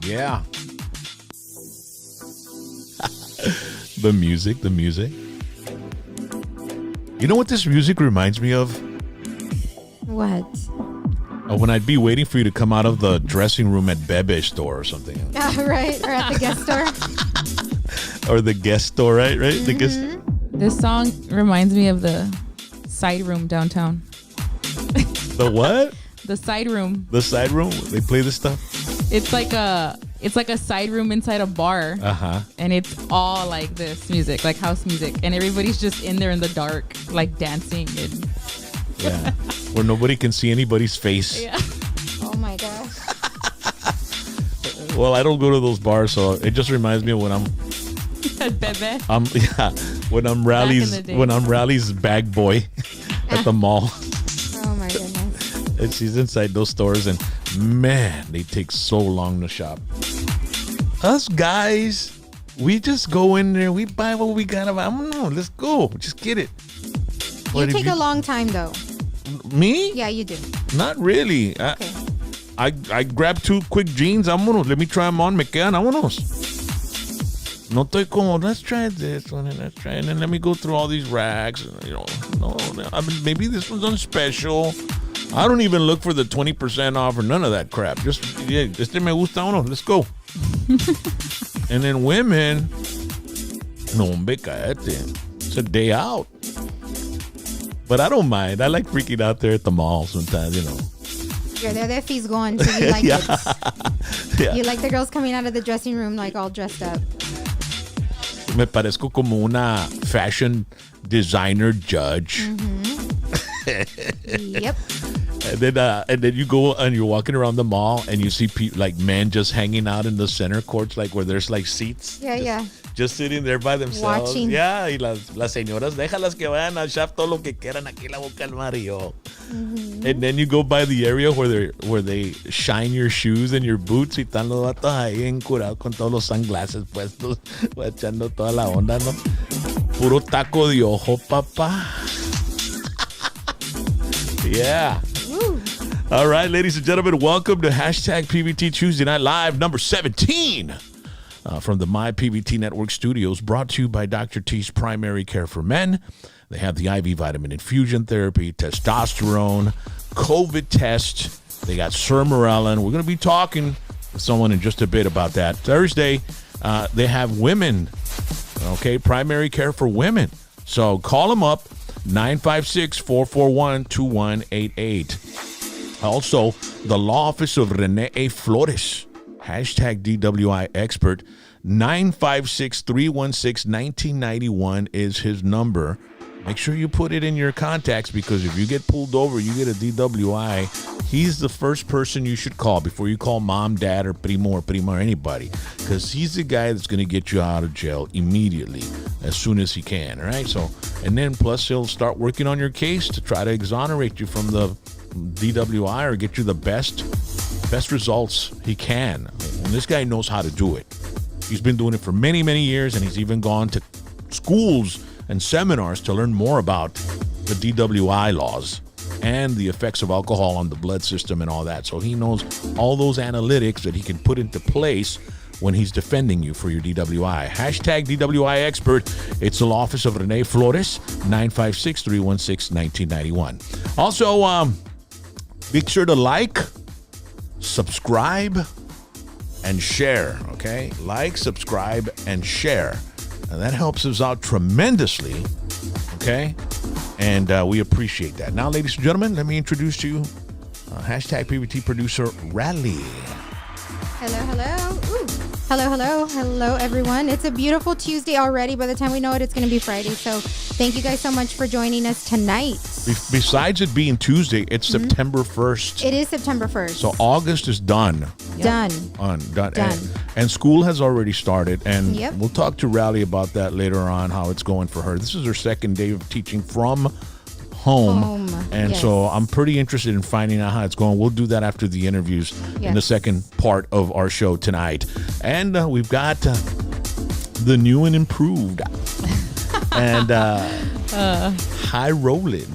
Yeah. The music. You know what this music reminds me of? What? When I'd be waiting for you to come out of the dressing room at Bebe store or something. Right, or at the guest store. Or the guest store, right? Mm-hmm. The guest. This song reminds me of the side room downtown. The what? The side room. The side room? They play this stuff? It's like a side room inside a bar. Uh-huh. And it's all like this music, like house music. And everybody's just in there in the dark, like dancing. And yeah. Where nobody can see anybody's face. Yeah. Oh my gosh. Well, I don't go to those bars, so it just reminds me of when I'm Bebe. when I'm Rally's bag boy at the mall. Oh my goodness. And she's inside those stores, and man, they take so long to shop. Us guys, we just go in there, we buy what we got. I don't know, let's go, just get it. You take a long time though. Me? Yeah, you do. Not really. Okay. I grab 2 quick jeans. Vámonos. Let me try them on. Me quedan. Vámonos. No estoy como, let's try this one and let's try it. And then let me go through all these racks. No. I mean, maybe this one's on special. I don't even look for the 20% off or none of that crap. Just, yeah, este me gusta uno. Let's go. And then women, no, hombre, cállate. It's a day out. But I don't mind. I like freaking out there at the mall sometimes, you know. You're there, their feet's going, so you like Yeah. it. Yeah. You like the girls coming out of the dressing room like all dressed up. Me parezco como una fashion designer judge. Yep. And then you go and you're walking around the mall and you see like men just hanging out in the center courts, like where there's like seats. Yeah. Just sitting there by themselves. Watching. Yeah, y las señoras, déjalas que vayan a shop todo lo que quieran, aquí la voy a calmar y yo. And then you go by the area where they shine your shoes and your boots y están los vatos ahí encurados con todos los sunglasses puestos, echando toda la onda, ¿no? Puro taco de ojo, papá. Yeah. Woo. All right, ladies and gentlemen, welcome to Hashtag PBT Tuesday Night Live, number 17. From the My PBT Network studios, brought to you by Dr. T's Primary Care for Men. They have the IV vitamin infusion therapy, testosterone, COVID test. They got Sermorelin. We're going to be talking with someone in just a bit about that. Thursday, they have women, okay, primary care for women. So call them up, 956-441-2188. Also, the law office of Rene Flores. Hashtag DWI expert. 956-316-1991 is his number. Make sure you put it in your contacts, because if you get pulled over, you get a DWI, he's the first person you should call before you call mom, dad, or primo or anybody, because he's the guy that's going to get you out of jail immediately as soon as he can. All right. So, and then plus he'll start working on your case to try to exonerate you from the DWI or get you the best results he can. And this guy knows how to do it. He's been doing it for many, many years, and he's even gone to schools and seminars to learn more about the DWI laws and the effects of alcohol on the blood system and all that. So he knows all those analytics that he can put into place when he's defending you for your DWI. Hashtag DWI expert. It's the law office of Rene Flores, 956-316-1991. Also, be sure to like, subscribe, and share, okay? Like, subscribe, and share. And that helps us out tremendously, okay? And we appreciate that. Now, ladies and gentlemen, let me introduce to you hashtag PBT producer Rally. Hello. Ooh. Hello, everyone. It's a beautiful Tuesday already. By the time we know it, it's going to be Friday. So thank you guys so much for joining us tonight. Besides it being Tuesday, it's September 1st. It is September 1st. So August is done. Done. Done. And school has already started. And Yep. we'll talk to Rally about that later on, how it's going for her. This is her second day of teaching from home. And yes. so I'm pretty interested in finding out how it's going. We'll do that after the interviews in the second part of our show tonight. And we've got the new and improved and high rolling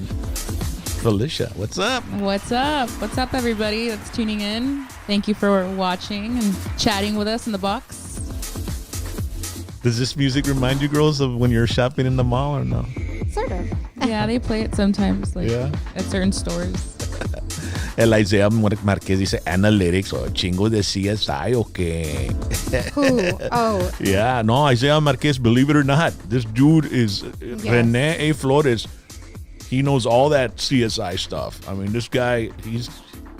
Felicia. What's up? What's up? What's up, everybody that's tuning in? Thank you for watching and chatting with us in the box. Does this music remind you, girls, of when you're shopping in the mall or no? Sort of. Yeah, they play it sometimes, like Yeah. at certain stores. El Isaiah Marquez dice analytics o chingo de CSI o qué. Who? Oh, Yeah, no, Isaiah Marquez, believe it or not, this dude is Rene A. Flores. He knows all that CSI stuff. I mean, this guy, he's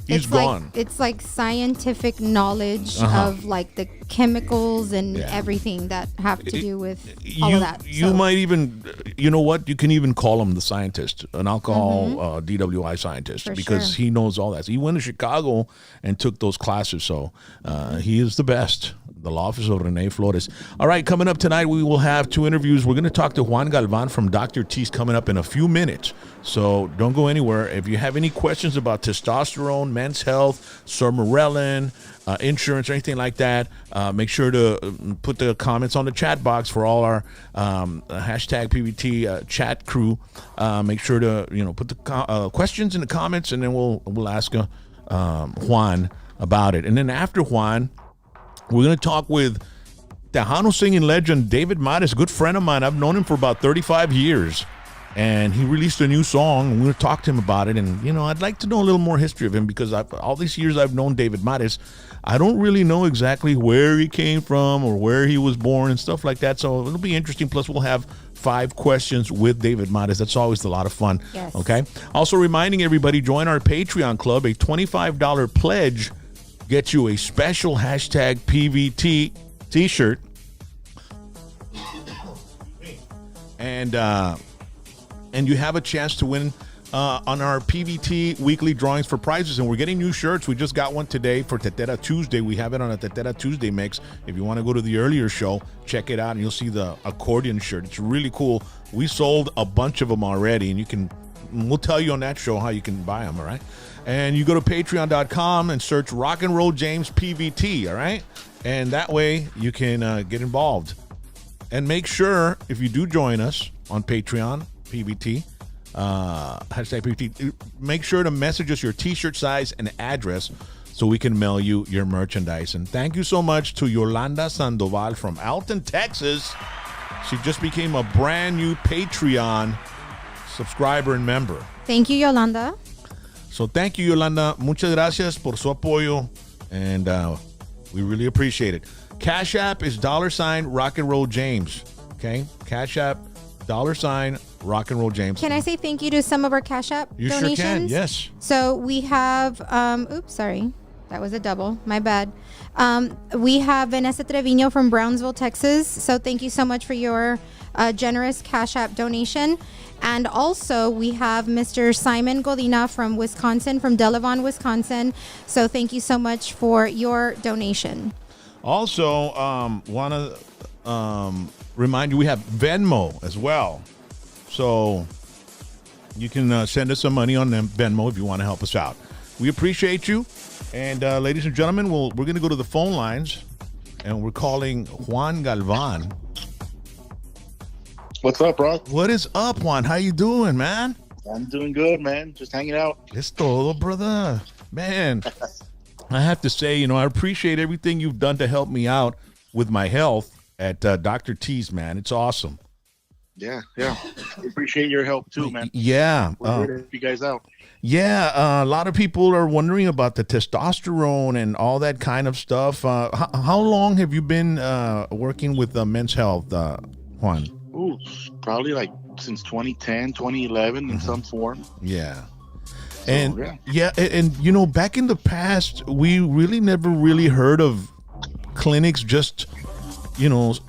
it's gone. It's like scientific knowledge of like the chemicals and everything that have to do with all of that. You might even, you know what? You can even call him the scientist, an alcohol DWI scientist, because he knows all that. He went to Chicago and took those classes, so he is the best. The law office of Rene Flores. All right, coming up tonight, we will have 2 interviews. We're going to talk to Juan Galvan from Dr. T's coming up in a few minutes. So don't go anywhere. If you have any questions about testosterone, men's health, sormarelin, insurance, or anything like that, make sure to put the comments on the chat box for all our hashtag PVT chat crew. Make sure to put the questions in the comments, and then we'll ask Juan about it. And then after Juan, we're going to talk with Tejano singing legend David Marez, a good friend of mine. I've known him for about 35 years, and he released a new song. I'm going to talk to him about it, and I'd like to know a little more history of him, because all these years I've known David Marez, I don't really know exactly where he came from or where he was born and stuff like that. So it'll be interesting. Plus, we'll have 5 questions with David Marez. That's always a lot of fun. Yes. Okay. Also reminding everybody, join our Patreon club. A $25 pledge gets you a special hashtag PVT t-shirt. And you have a chance to win on our PVT weekly drawings for prizes. And we're getting new shirts. We just got one today for Tetera Tuesday. We have it on a Tetera Tuesday mix. If you want to go to the earlier show, check it out, and you'll see the accordion shirt. It's really cool. We sold a bunch of them already, and we'll tell you on that show how you can buy them, all right? And you go to patreon.com and search Rock and Roll James PVT, all right? And that way you can get involved. And make sure, if you do join us on Patreon, PVT, hashtag PVT, make sure to message us your t-shirt size and address so we can mail you your merchandise. And thank you so much to Yolanda Sandoval from Alton, Texas. She just became a brand new Patreon subscriber and member. Thank you, Yolanda. So thank you, Yolanda. Muchas gracias por su apoyo, and we really appreciate it. Cash App is $ Rock and Roll James. Okay, Cash App $ Rock and Roll James. Can I say thank you to some of our Cash App donations? You sure can. Yes. So we have. Oops, sorry, that was a double. My bad. We have Vanessa Trevino from Brownsville, Texas. So thank you so much for your generous Cash App donation. And also we have Mr. Simon Godina from Wisconsin, from Delavon, Wisconsin. So thank you so much for your donation. Also, want to remind you, we have Venmo as well. So you can send us some money on Venmo if you want to help us out. We appreciate you. And ladies and gentlemen, we're going to go to the phone lines, and we're calling Juan Galvan. What's up, bro? What is up, Juan? How you doing, man? I'm doing good, man. Just hanging out. Es todo, brother. Man, I have to say, I appreciate everything you've done to help me out with my health at Dr. T's, man. It's awesome. Yeah. We appreciate your help, too, man. Yeah. We're here to help you guys out. Yeah, a lot of people are wondering about the testosterone and all that kind of stuff. How long have you been working with Men's Health, Juan? Ooh, probably like since 2010, 2011 in some form. Yeah. And back in the past, we really never really heard of clinics just,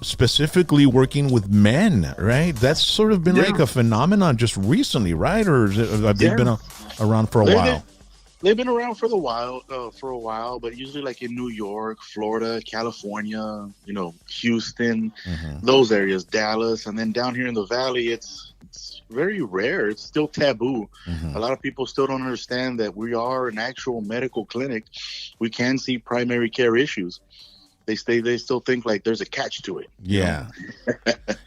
specifically working with men, right? That's sort of been like a phenomenon just recently, right? Or have they been around for a while? They've been around for a while, but usually like in New York, Florida, California, Houston, those areas, Dallas, and then down here in the Valley, it's very rare. It's still taboo. A lot of people still don't understand that we are an actual medical clinic. We can see primary care issues. They still think like there's a catch to it. Yeah.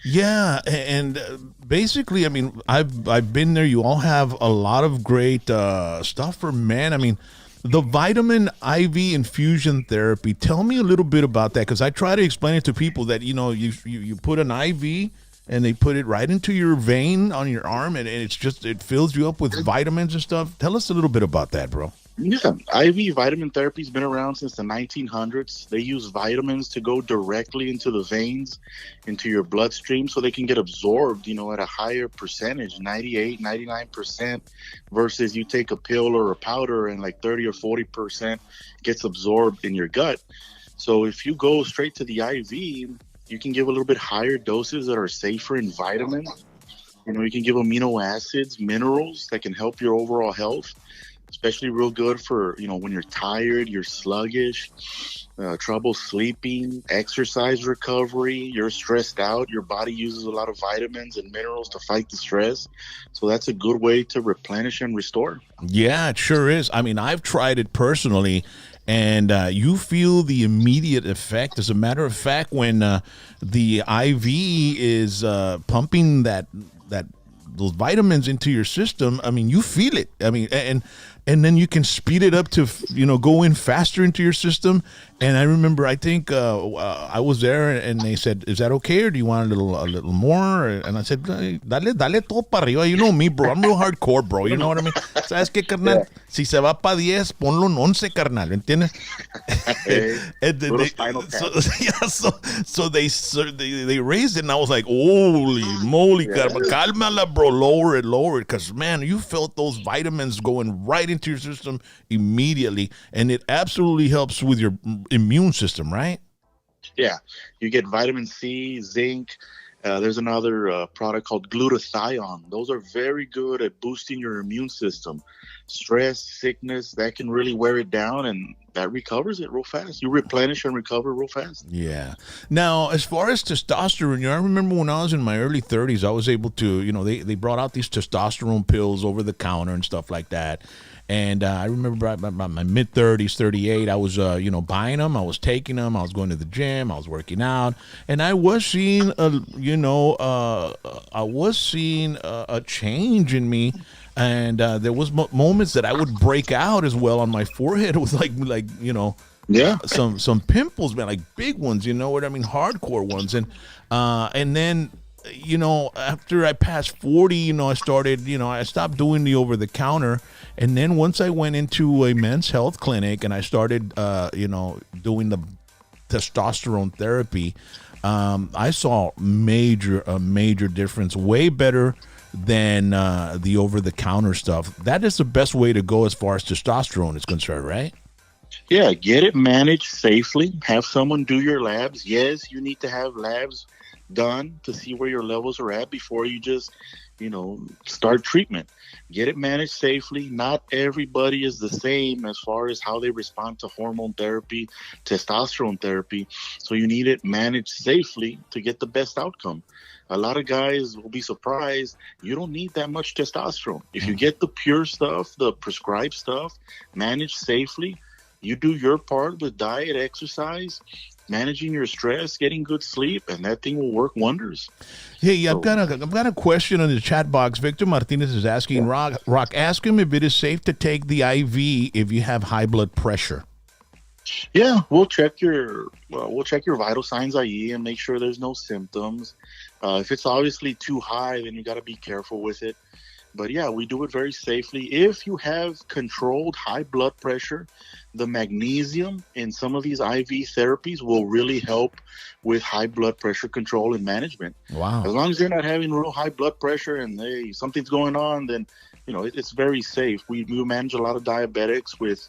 Yeah. And basically, I mean, I've been there. You all have a lot of great stuff for men. I mean, The vitamin IV infusion therapy. Tell me a little bit about that, because I try to explain it to people that you put an IV and they put it right into your vein on your arm, and it fills you up with vitamins and stuff. Tell us a little bit about that, bro. Yeah, IV vitamin therapy's been around since the 1900s. They use vitamins to go directly into the veins, into your bloodstream, so they can get absorbed, at a higher percentage, 98, 99%, versus you take a pill or a powder and like 30 or 40% gets absorbed in your gut. So if you go straight to the IV, you can give a little bit higher doses that are safer in vitamins. You can give amino acids, minerals that can help your overall health. Especially real good for, when you're tired, you're sluggish, trouble sleeping, exercise recovery, you're stressed out. Your body uses a lot of vitamins and minerals to fight the stress. So that's a good way to replenish and restore. Yeah, it sure is. I mean, I've tried it personally, and you feel the immediate effect. As a matter of fact, when the IV is pumping those vitamins into your system, I mean, you feel it. I mean, and then you can speed it up to, go in faster into your system. And I remember, I think I was there, and they said, "Is that okay, or do you want a little more?" And I said, "Dale todo para arriba." You know me, bro. I'm real hardcore, bro. You know what I mean? ¿Sabes qué, carnal? Yeah. Si se va para 10, ponlo en 11, carnal. ¿Entiendes? So they raised it, and I was like, "Holy moly, cálmala, bro. Lower it. Because, man, you felt those vitamins going right into your system immediately, and it absolutely helps with your immune system, right? Yeah, you get vitamin C, zinc. There's another product called glutathione. Those are very good at boosting your immune system. Stress, sickness, that can really wear it down, and that recovers it real fast. You replenish and recover real fast. Yeah. Now, as far as testosterone, I remember when I was in my early 30s, I was able to, they brought out these testosterone pills over the counter and stuff like that. And I remember my mid-30s, 38, I was, buying them. I was taking them. I was going to the gym. I was working out. And I was seeing, a change in me. And there was moments that I would break out as well on my forehead. It was some pimples, man, like big ones, you know what I mean? Hardcore ones. And then, after I passed 40, I started, I stopped doing the over the counter. And then once I went into a men's health clinic and I started, doing the testosterone therapy, I saw a major difference, way better than the over the counter stuff. That is the best way to go as far as testosterone is concerned, right? Yeah, get it managed safely. Have someone do your labs. Yes, you need to have labs done to see where your levels are at before you just, start treatment. Get it managed safely. Not everybody is the same as far as how they respond to hormone therapy, testosterone therapy. So you need it managed safely to get the best outcome. A lot of guys will be surprised. You don't need that much testosterone. If you get the pure stuff, the prescribed stuff, managed safely, you do your part with diet, exercise, managing your stress, getting good sleep, and that thing will work wonders. Hey, I've got a question on the chat box. Victor Martinez is asking, Rock, ask him if it is safe to take the IV if you have high blood pressure. Yeah, we'll check your vital signs IE and make sure there's no symptoms. If it's obviously too high, then you got to be careful with it. But yeah, we do it very safely. If you have controlled high blood pressure, the magnesium in some of these IV therapies will really help with high blood pressure control and management. Wow. As long as they're not having real high blood pressure and something's going on, then it's very safe. We manage a lot of diabetics with,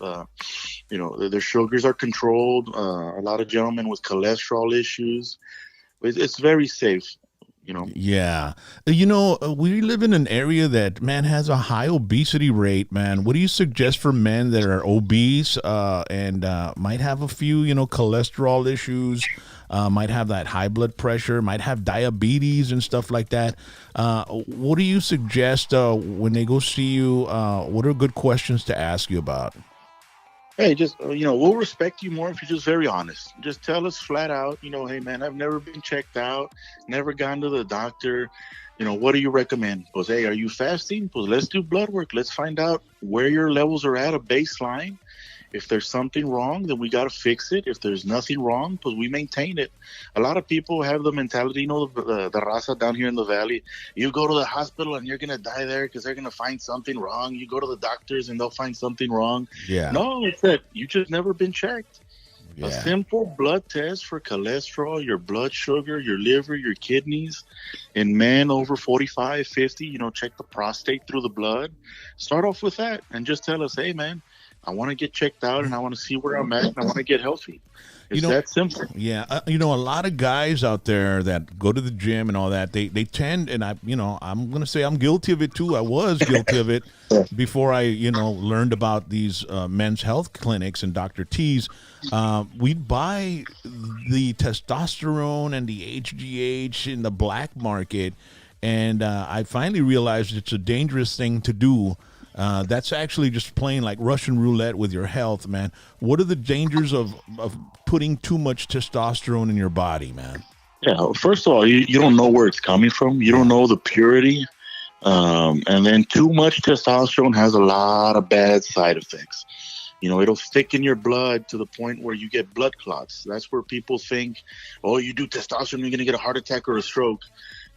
their sugars are controlled. A lot of gentlemen with cholesterol issues. It's very safe. Yeah. We live in an area that, man, has a high obesity rate, man. What do you suggest for men that are obese and might have a few, cholesterol issues, might have that high blood pressure, might have diabetes and stuff like that? What do you suggest when they go see you? What are good questions to ask you about? Hey, just we'll respect you more if you're just very honest. Just tell us flat out, hey man, I've never been checked out, never gone to the doctor. What do you recommend? Pues, hey, are you fasting? Pues let's do blood work. Let's find out where your levels are at, a baseline. If there's something wrong, then we got to fix it. If there's nothing wrong, pues we maintain it. A lot of people have the mentality, the raza down here in the valley, you go to the hospital and you're going to die there because they're going to find something wrong. You go to the doctors and they'll find something wrong. Yeah. No, it's that you just never been checked. Yeah. A simple blood test for cholesterol, your blood sugar, your liver, your kidneys. In men over 45, 50, check the prostate through the blood. Start off with that and just tell us, hey, man, I want to get checked out and I want to see where I'm at and I want to get healthy. It's that simple. Yeah. A lot of guys out there that go to the gym and all that, they tend, and I'm going to say I'm guilty of it too. I was guilty of it before I, learned about these men's health clinics and Dr. T's. We'd buy the testosterone and the HGH in the black market. And I finally realized it's a dangerous thing to do. That's actually just playing like Russian roulette with your health, man. What are the dangers of putting too much testosterone in your body, man? Yeah, first of all, you don't know where it's coming from. You don't know the purity. And then too much testosterone has a lot of bad side effects. It'll stick in your blood to the point where you get blood clots. That's where people think, oh, you do testosterone, you're going to get a heart attack or a stroke.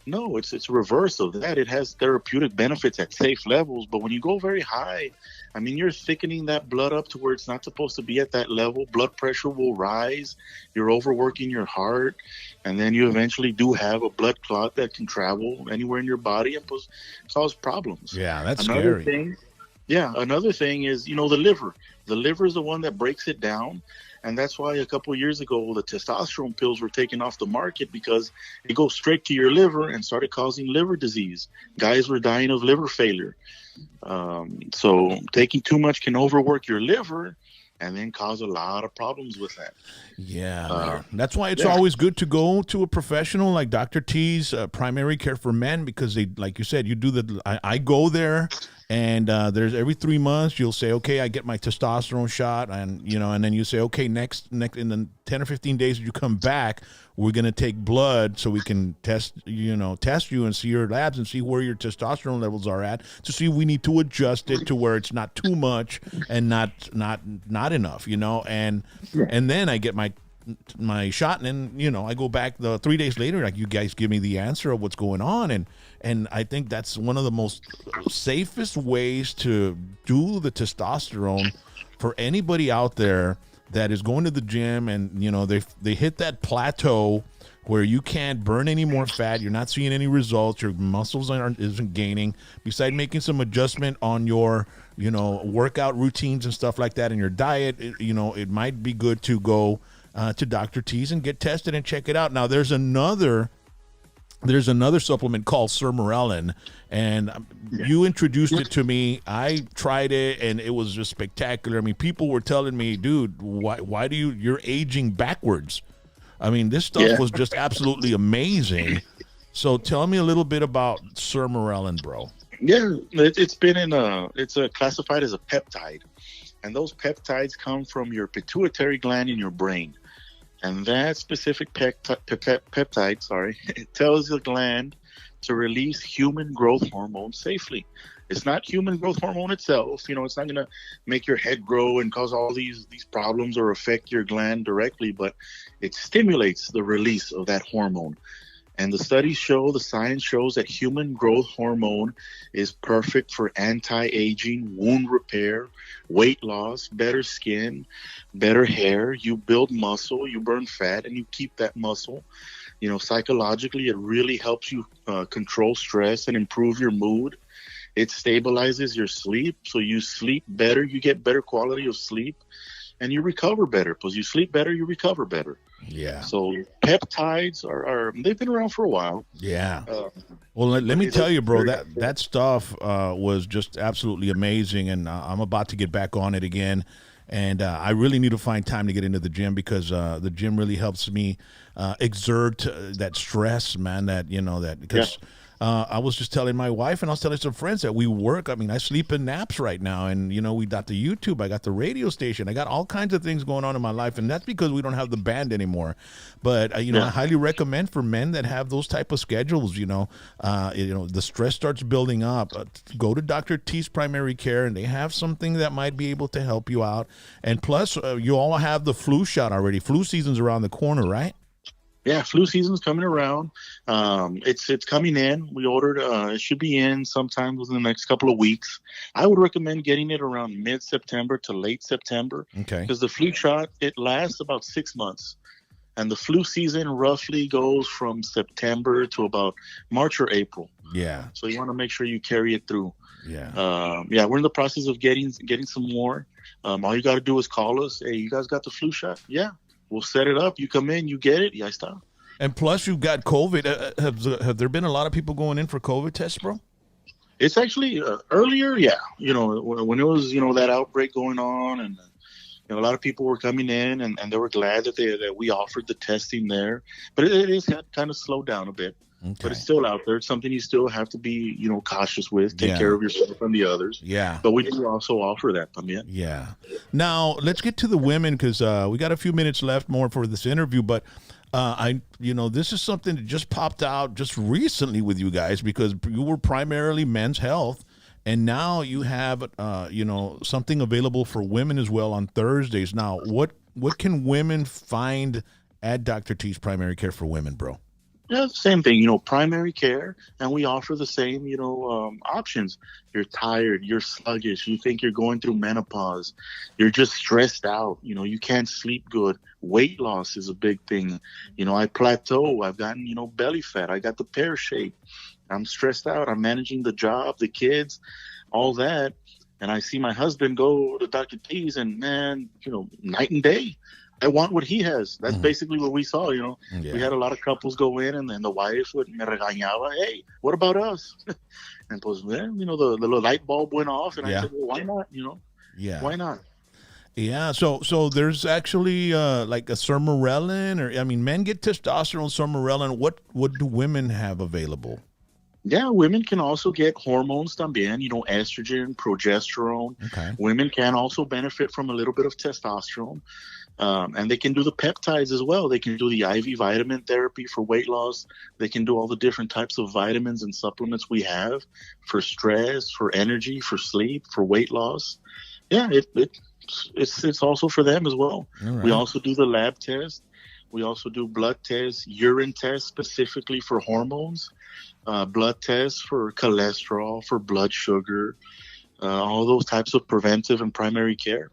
No, it's a reverse of that. It has therapeutic benefits at safe levels, but when you go very high, you're thickening that blood up to where it's not supposed to be at that level. Blood pressure will rise. You're overworking your heart, and then you eventually do have a blood clot that can travel anywhere in your body and cause problems. Yeah, that's another scary. Another thing is, the liver. The liver is the one that breaks it down. And that's why a couple of years ago, the testosterone pills were taken off the market because it goes straight to your liver and started causing liver disease. Guys were dying of liver failure. So taking too much can overwork your liver and then cause a lot of problems with that. Yeah, that's why it's always good to go to a professional like Dr. T's Primary Care for Men, because they, like you said, you do I go there. And there's every 3 months you'll say, okay, I get my testosterone shot, and and then you say, okay, next in the 10 or 15 days you come back, we're gonna take blood so we can test you and see your labs and see where your testosterone levels are at to see if we need to adjust it to where it's not too much and not enough, and then I get my shot, and then I go back 3 days later, like, you guys give me the answer of what's going on, and I think that's one of the most safest ways to do the testosterone for anybody out there that is going to the gym and they hit that plateau where you can't burn any more fat, you're not seeing any results, your muscles isn't gaining. Besides making some adjustment on your workout routines and stuff like that in your diet, it might be good to go to Dr. T's and get tested and check it out. Now there's another supplement called Sermorelin, and you introduced it to me. I tried it, and it was just spectacular. People were telling me, dude, why do you're aging backwards? This stuff was just absolutely amazing. So tell me a little bit about Sermorelin, bro. Yeah, it's been it's classified as a peptide, and those peptides come from your pituitary gland in your brain. And that specific peptide, it tells the gland to release human growth hormone safely. It's not human growth hormone itself. It's not going to make your head grow and cause all these problems or affect your gland directly, but it stimulates the release of that hormone. And the science shows that human growth hormone is perfect for anti-aging, wound repair, weight loss, better skin, better hair. You build muscle, you burn fat, and you keep that muscle. Psychologically, it really helps you control stress and improve your mood. It stabilizes your sleep, so you sleep better, you get better quality of sleep, and you recover better. Because you sleep better, you recover better. Yeah. So peptides they've been around for a while. Yeah. Well, let me tell you, bro, that stuff was just absolutely amazing, and I'm about to get back on it again. And I really need to find time to get into the gym because the gym really helps me exert that stress, man. Because I was just telling my wife and I was telling some friends that we work. I mean, I sleep in naps right now, and we got the YouTube, I got the radio station, I got all kinds of things going on in my life, and that's because we don't have the band anymore. But I highly recommend for men that have those type of schedules. The stress starts building up. Go to Dr. T's Primary Care, and they have something that might be able to help you out. And plus, you all have the flu shot already. Flu season's around the corner, right? Yeah, flu season's coming around. It's coming in. We ordered. It should be in sometime within the next couple of weeks. I would recommend getting it around mid-September to late September. Okay. Because the flu shot, it lasts about 6 months. And the flu season roughly goes from September to about March or April. Yeah. So you want to make sure you carry it through. Yeah. We're in the process of getting some more. All you got to do is call us. Hey, you guys got the flu shot? Yeah. We'll set it up. You come in, you get it. Yeah, stop. And plus, you've got COVID. Have there been a lot of people going in for COVID tests, bro? It's actually earlier, yeah. When it was, that outbreak going on, and a lot of people were coming in, and they were glad that we offered the testing there. But it is kind of slowed down a bit. Okay. But it's still out there. It's something you still have to be, cautious with. Take care of yourself and the others. Yeah. But we do also offer that también. Yeah. Now, let's get to the women, because we got a few minutes left more for this interview. But, this is something that just popped out just recently with you guys, because you were primarily men's health. And now you have, something available for women as well on Thursdays. Now, what can women find at Dr. T's Primary Care for Women, bro? Yeah, same thing, primary care, and we offer the same, options. You're tired, you're sluggish, you think you're going through menopause, you're just stressed out, you can't sleep good. Weight loss is a big thing. I plateau, I've gotten, belly fat, I got the pear shape, I'm stressed out, I'm managing the job, the kids, all that. And I see my husband go to Dr. T's, and man, night and day. I want what he has. That's basically what we saw, We had a lot of couples go in, and then the wife would me regañaba, hey, what about us? And pues, the little light bulb went off, and I said, well, why not, Yeah. Why not? Yeah, so there's actually like a Sermorelin, men get testosterone, Sermorelin. What do women have available? Yeah, women can also get hormones también, estrogen, progesterone. Okay. Women can also benefit from a little bit of testosterone. And they can do the peptides as well. They can do the IV vitamin therapy for weight loss. They can do all the different types of vitamins and supplements we have for stress, for energy, for sleep, for weight loss. Yeah, it's also for them as well. Right. We also do the lab test. We also do blood tests, urine tests specifically for hormones, blood tests for cholesterol, for blood sugar, all those types of preventive and primary care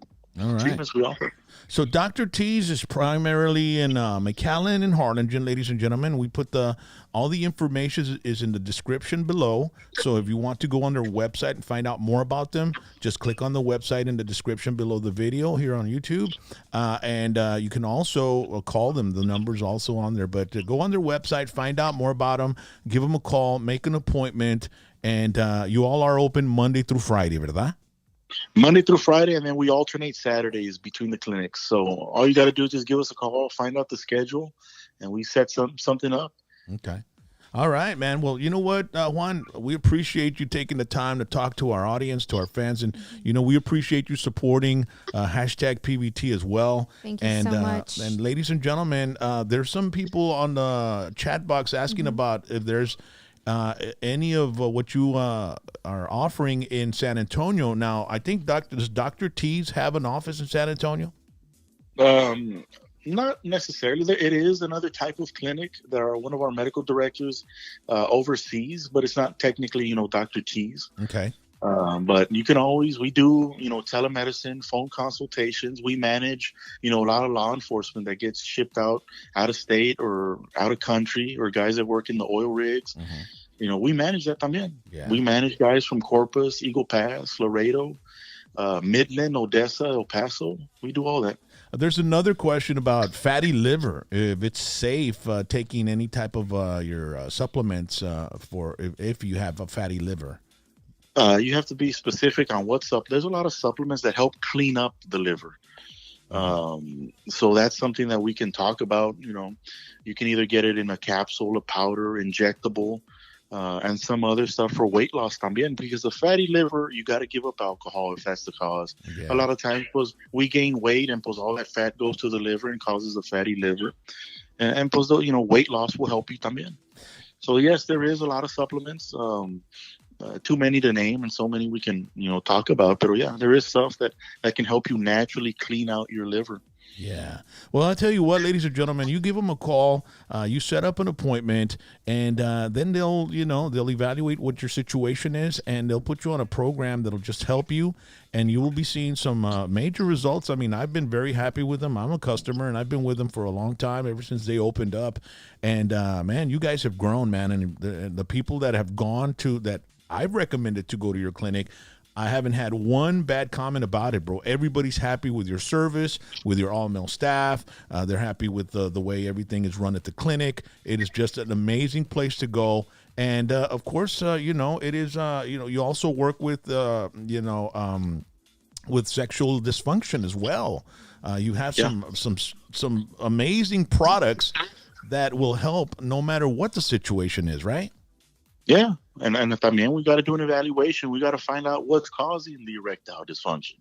treatments we offer. So Dr. T's is primarily in McAllen and Harlingen, ladies and gentlemen. We put all the information is in the description below. So if you want to go on their website and find out more about them, just click on the website in the description below the video here on YouTube. And you can also call them. The number's also on there. But go on their website, find out more about them, give them a call, make an appointment. And you all are open Monday through Friday, ¿verdad? Monday through Friday, and then we alternate Saturdays between the clinics. So all you got to do is just give us a call, find out the schedule, and we set something up. Okay. All right, man. Well, you know what, Juan, we appreciate you taking the time to talk to our audience, to our fans, and, we appreciate you supporting hashtag PVT as well. Thank you so much. And ladies and gentlemen, there's some people on the chat box asking about if there's any of what you are offering in San Antonio. Now, I think does Dr. T's have an office in San Antonio? Not necessarily. It is another type of clinic. One of our medical directors oversees, but it's not technically, Dr. T's. Okay. But you can we do, telemedicine, phone consultations. We manage, a lot of law enforcement that gets shipped out of state or out of country, or guys that work in the oil rigs. We manage that también. Yeah. We manage guys from Corpus, Eagle Pass, Laredo, Midland, Odessa, El Paso. We do all that. There's another question about fatty liver. If it's safe taking any type of your supplements for if you have a fatty liver. You have to be specific on what's up. There's a lot of supplements that help clean up the liver. So that's something that we can talk about. You can either get it in a capsule, a powder, injectable. and some other stuff for weight loss también. Because the fatty liver, you got to give up alcohol if that's the cause. Yeah. A lot of times, pues, we gain weight, and pues all that fat goes to the liver and causes a fatty liver. And pues, weight loss will help you también. So yes, there is a lot of supplements. Too many to name, and so many we can talk about. But yeah, there is stuff that can help you naturally clean out your liver. Yeah. Well, I'll tell you what, ladies and gentlemen, you give them a call, you set up an appointment, and then they'll evaluate what your situation is, and they'll put you on a program that'll just help you, and you will be seeing some major results. I mean, I've been very happy with them. I'm a customer, and I've been with them for a long time, ever since they opened up. And, man, you guys have grown, man, and the people that have gone to that I've recommended to go to your clinic, I haven't had one bad comment about it, bro. Everybody's happy with your service, with your all-male staff. They're happy with the way everything is run at the clinic. It is just an amazing place to go. And, of course, it is, you also work with, with sexual dysfunction as well. You have some amazing products that will help no matter what the situation is, right? Yeah, and también we got to do an evaluation. We got to find out what's causing the erectile dysfunction.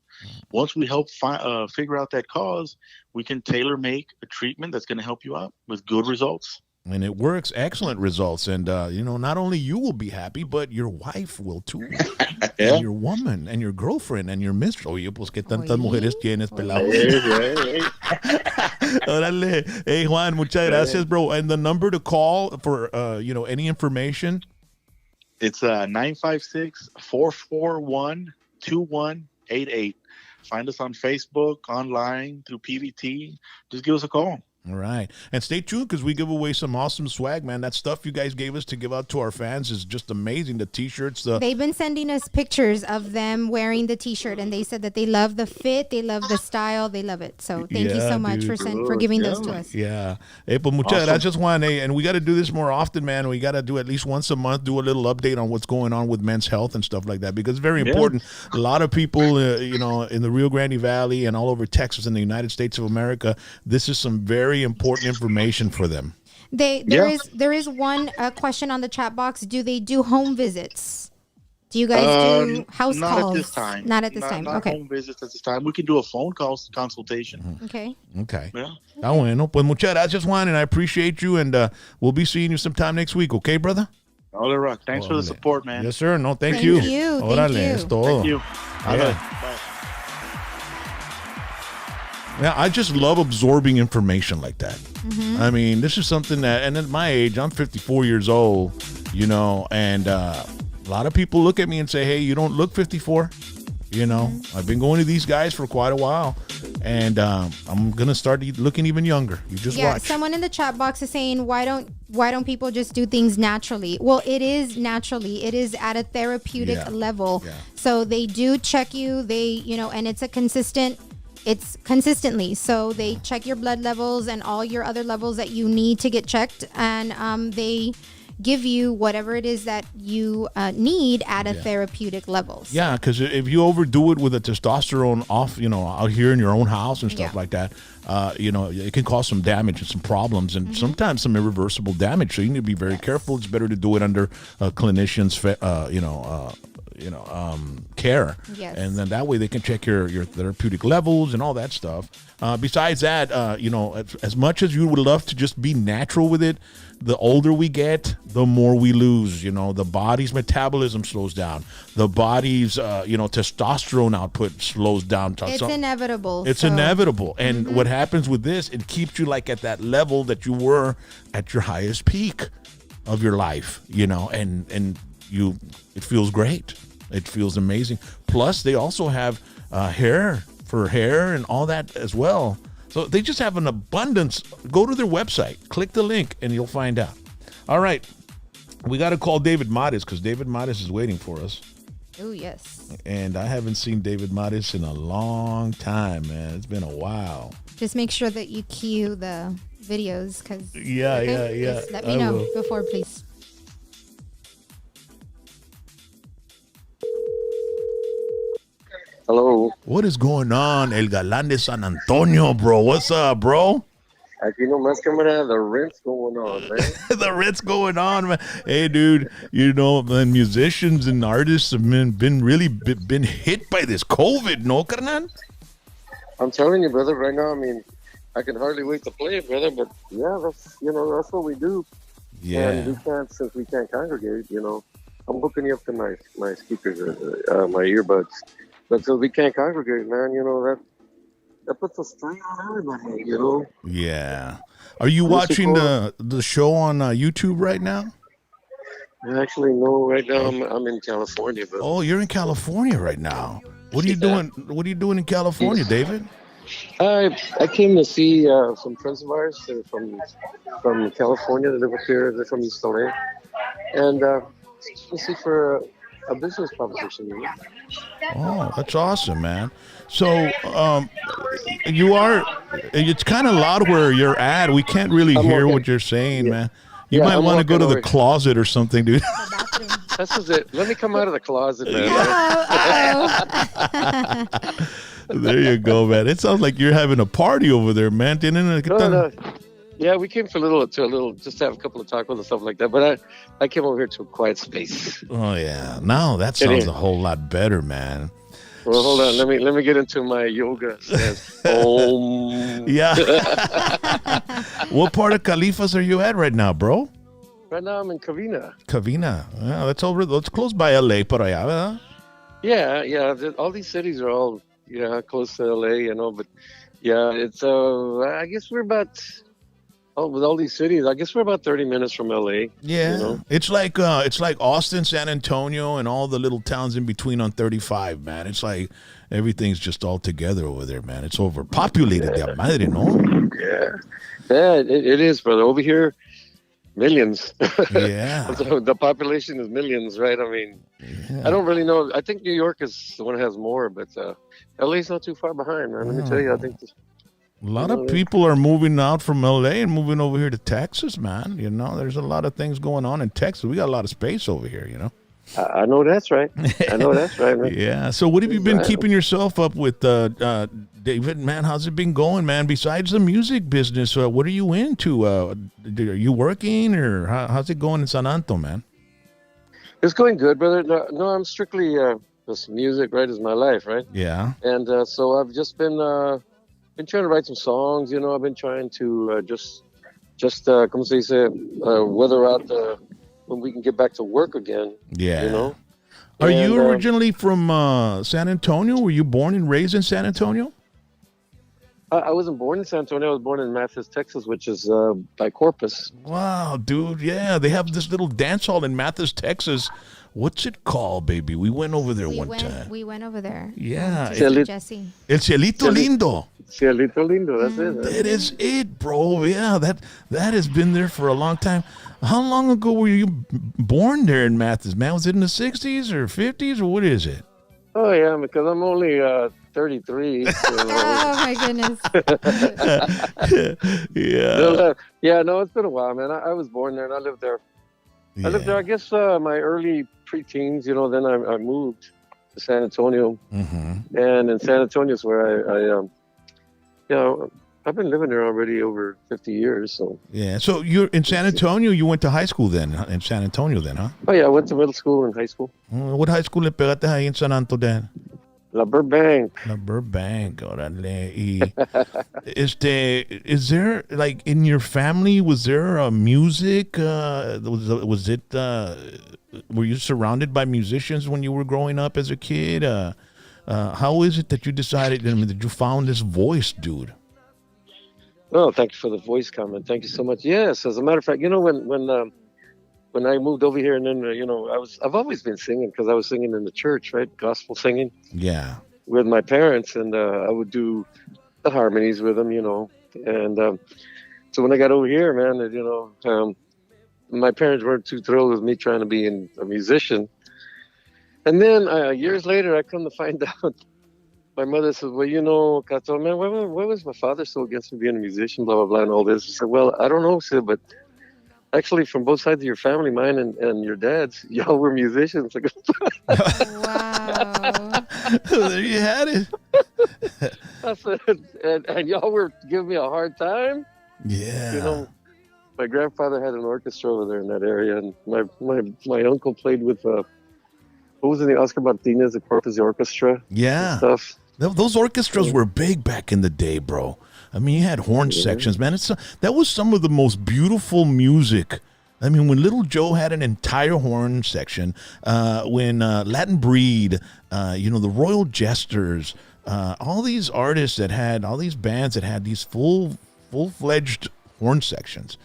Once we help figure out that cause, we can tailor make a treatment that's going to help you out with good results. And it works, excellent results. And, not only you will be happy, but your wife will too. Yeah. And your woman and your girlfriend and your mistress. Oye, pues, ¿qué tantas mujeres tienes, pelado? Órale. Hey, Juan, muchas gracias, bro. And the number to call for, any information? It's 956-441-2188. Find us on Facebook, online, through PVT. Just give us a call. All right. And stay tuned because we give away some awesome swag, man. That stuff you guys gave us to give out to our fans is just amazing. The T-shirts. They've been sending us pictures of them wearing the T-shirt, and they said that they love the fit, they love the style, they love it. So thank you so much for giving those to us. Yeah. Hey, but muchas gracias, Juan. Hey, and we got to do this more often, man. We got to do at least once a month, do a little update on what's going on with men's health and stuff like that because it's very important. A lot of people, in the Rio Grande Valley and all over Texas and the United States of America, this is some very important information for them. There is one question on the chat box. Do they do home visits? Do you guys do house not calls? Not at this time. Not at this time. Not okay. Home visits at this time. We can do a phone consultation. Mm-hmm. Okay. Yeah. Ah, bueno. Pues muchas gracias, Juan, and I appreciate you, and we'll be seeing you sometime next week. Okay, brother? All right. Thanks for the support, man. Yes, sir. No, thank you. Órale, es todo. Thank you. Bye. Yeah, I just love absorbing information like that. Mm-hmm. I mean, this is something that, and at my age, I'm 54 years old, and a lot of people look at me and say, hey, you don't look 54. I've been going to these guys for quite a while, and I'm going to start looking even younger. You just watch. Someone in the chat box is saying, why don't people just do things naturally? Well, it is naturally. It is at a therapeutic level. Yeah. So they do check you. They, and it's consistently. So they check your blood levels and all your other levels that you need to get checked. And they give you whatever it is that you need at a therapeutic level. So. Yeah, because if you overdo it with the testosterone off, out here in your own house and stuff like that, it can cause some damage and some problems and sometimes some irreversible damage. So you need to be very careful. It's better to do it under a clinician's, care. Yes. And then that way they can check your therapeutic levels and all that stuff. Besides that, as much as you would love to just be natural with it, the older we get, the more we lose. The body's metabolism slows down. The body's, testosterone output slows down. It's inevitable. It's inevitable. And what happens with this, it keeps you like at that level that you were at your highest peak of your life, and it feels great. It feels amazing. Plus, they also have hair and all that as well. So they just have an abundance. Go to their website, click the link, and you'll find out. All right. We got to call David Marez because David Marez is waiting for us. Oh, yes. And I haven't seen David Marez in a long time, man. It's been a while. Just make sure that you cue the videos because... Yeah. Just let me know before, please. Hello. What is going on, El Galán de San Antonio, bro? What's up, bro? Aquí nomás, camarada, the rent's going on, man. The rent's going on, man. Hey, dude, you know, man, musicians and artists have been really been hit by this COVID, no, carnal? I'm telling you, brother, right now, I mean, I can hardly wait to play it, brother, but yeah, that's what we do. Yeah. And since we can't congregate, I'm hooking you up to my speakers, my earbuds. But since we can't congregate, man, that puts a strain on everybody, Yeah. Are you watching the show on YouTube right now? Actually, no, right now I'm in California, but Oh, you're in California right now. What are you doing? What are you doing in California, David? I came to see some friends of ours. They're from California. They live up here. They're from East LA, and let's see for a business proposition. Oh, that's awesome, man. So, it's kind of loud where you're at. We can't really hear what you're saying, man. You might want to go to the closet or something, dude. This is it. Let me come out of the closet, man. There you go, man. It sounds like you're having a party over there, man. No. Yeah, we came for a little, just to have a couple of tacos and stuff like that. But I came over here to a quiet space. Oh yeah, now that sounds a whole lot better, man. Well, hold on. Let me get into my yoga. Yeah. What part of Califas are you at right now, bro? Right now I'm in Covina. Covina. Yeah, that's close by LA, por allá, ¿verdad? Yeah. All these cities are all close to LA, but yeah, it's I guess we're about. Oh, with all these cities, I guess we're about 30 minutes from LA. Yeah, it's like Austin, San Antonio, and all the little towns in between on 35, man. It's like everything's just all together over there, man. It's overpopulated, de madre, no? Yeah, it is, brother. Over here, millions. Yeah, the population is millions, right? I mean, I don't really know. I think New York is the one that has more, but LA's not too far behind, man. Let me tell you, I think. A lot of people are moving out from LA and moving over here to Texas, man. There's a lot of things going on in Texas. We got a lot of space over here, I know that's right. Man. Yeah. So what have you been keeping yourself up with, David, man? How's it been going, man? Besides the music business, what are you into? Are you working or how's it going in San Anto, man? It's going good, brother. No, I'm strictly this music, right, is my life, right? Yeah. And so I've just been trying to write some songs, I've been trying to just como se dice, weather out when we can get back to work again. Yeah. Are you originally from San Antonio? Were you born and raised in San Antonio? I wasn't born in San Antonio. I was born in Mathis, Texas, which is by Corpus. Wow, dude. Yeah, they have this little dance hall in Mathis, Texas. What's it called, baby? We went over there one time. We went over there. Yeah. Jesse. El Cielito Lindo. Cielito Lindo, that's it. That is it, bro. Yeah, that has been there for a long time. How long ago were you born there in Mathis, man? Was it in the 60s or 50s or what is it? Oh, yeah, because I'm only 33. Oh, my goodness. Yeah. Yeah, no, it's been a while, man. I was born there and I lived there. Yeah. I lived there, I guess, my early preteens, then I moved to San Antonio. Mm-hmm. And in San Antonio is where I've been living there already over 50 years. So yeah. So you're in San Antonio. You went to high school then in San Antonio, then, huh? Oh yeah, I went to middle school and high school. What high school le pegaste ahí en San Antonio then? La Burbank. La Burbank, órale. Is there, like, in your family, was there music? Was it? Were you surrounded by musicians when you were growing up as a kid? How is it that you decided that you found this voice, dude? Oh, thank you for the voice comment. Thank you so much. Yes, as a matter of fact, when I moved over here, and then I've always been singing because I was singing in the church, right? Gospel singing. Yeah. With my parents, and I would do the harmonies with them, and so when I got over here, man, my parents weren't too thrilled with me trying to be a musician. And then years later, I come to find out, my mother said, well, Cato, man, why was my father so against me being a musician, blah, blah, blah, and all this? I said, well, I don't know, Sid, but actually from both sides of your family, mine and your dad's, y'all were musicians. Wow. There you had it. I said, and y'all were giving me a hard time? Yeah. You know, my grandfather had an orchestra over there in that area, and my uncle played with what was it, the Oscar Martinez, the Corpus Orchestra. Yeah. And stuff. Those orchestras were big back in the day, bro. I mean, you had horn sections, man. That was some of the most beautiful music. I mean, when Little Joe had an entire horn section, when Latin Breed, the Royal Jesters, all these artists that had, all these bands that had these full-fledged horn sections.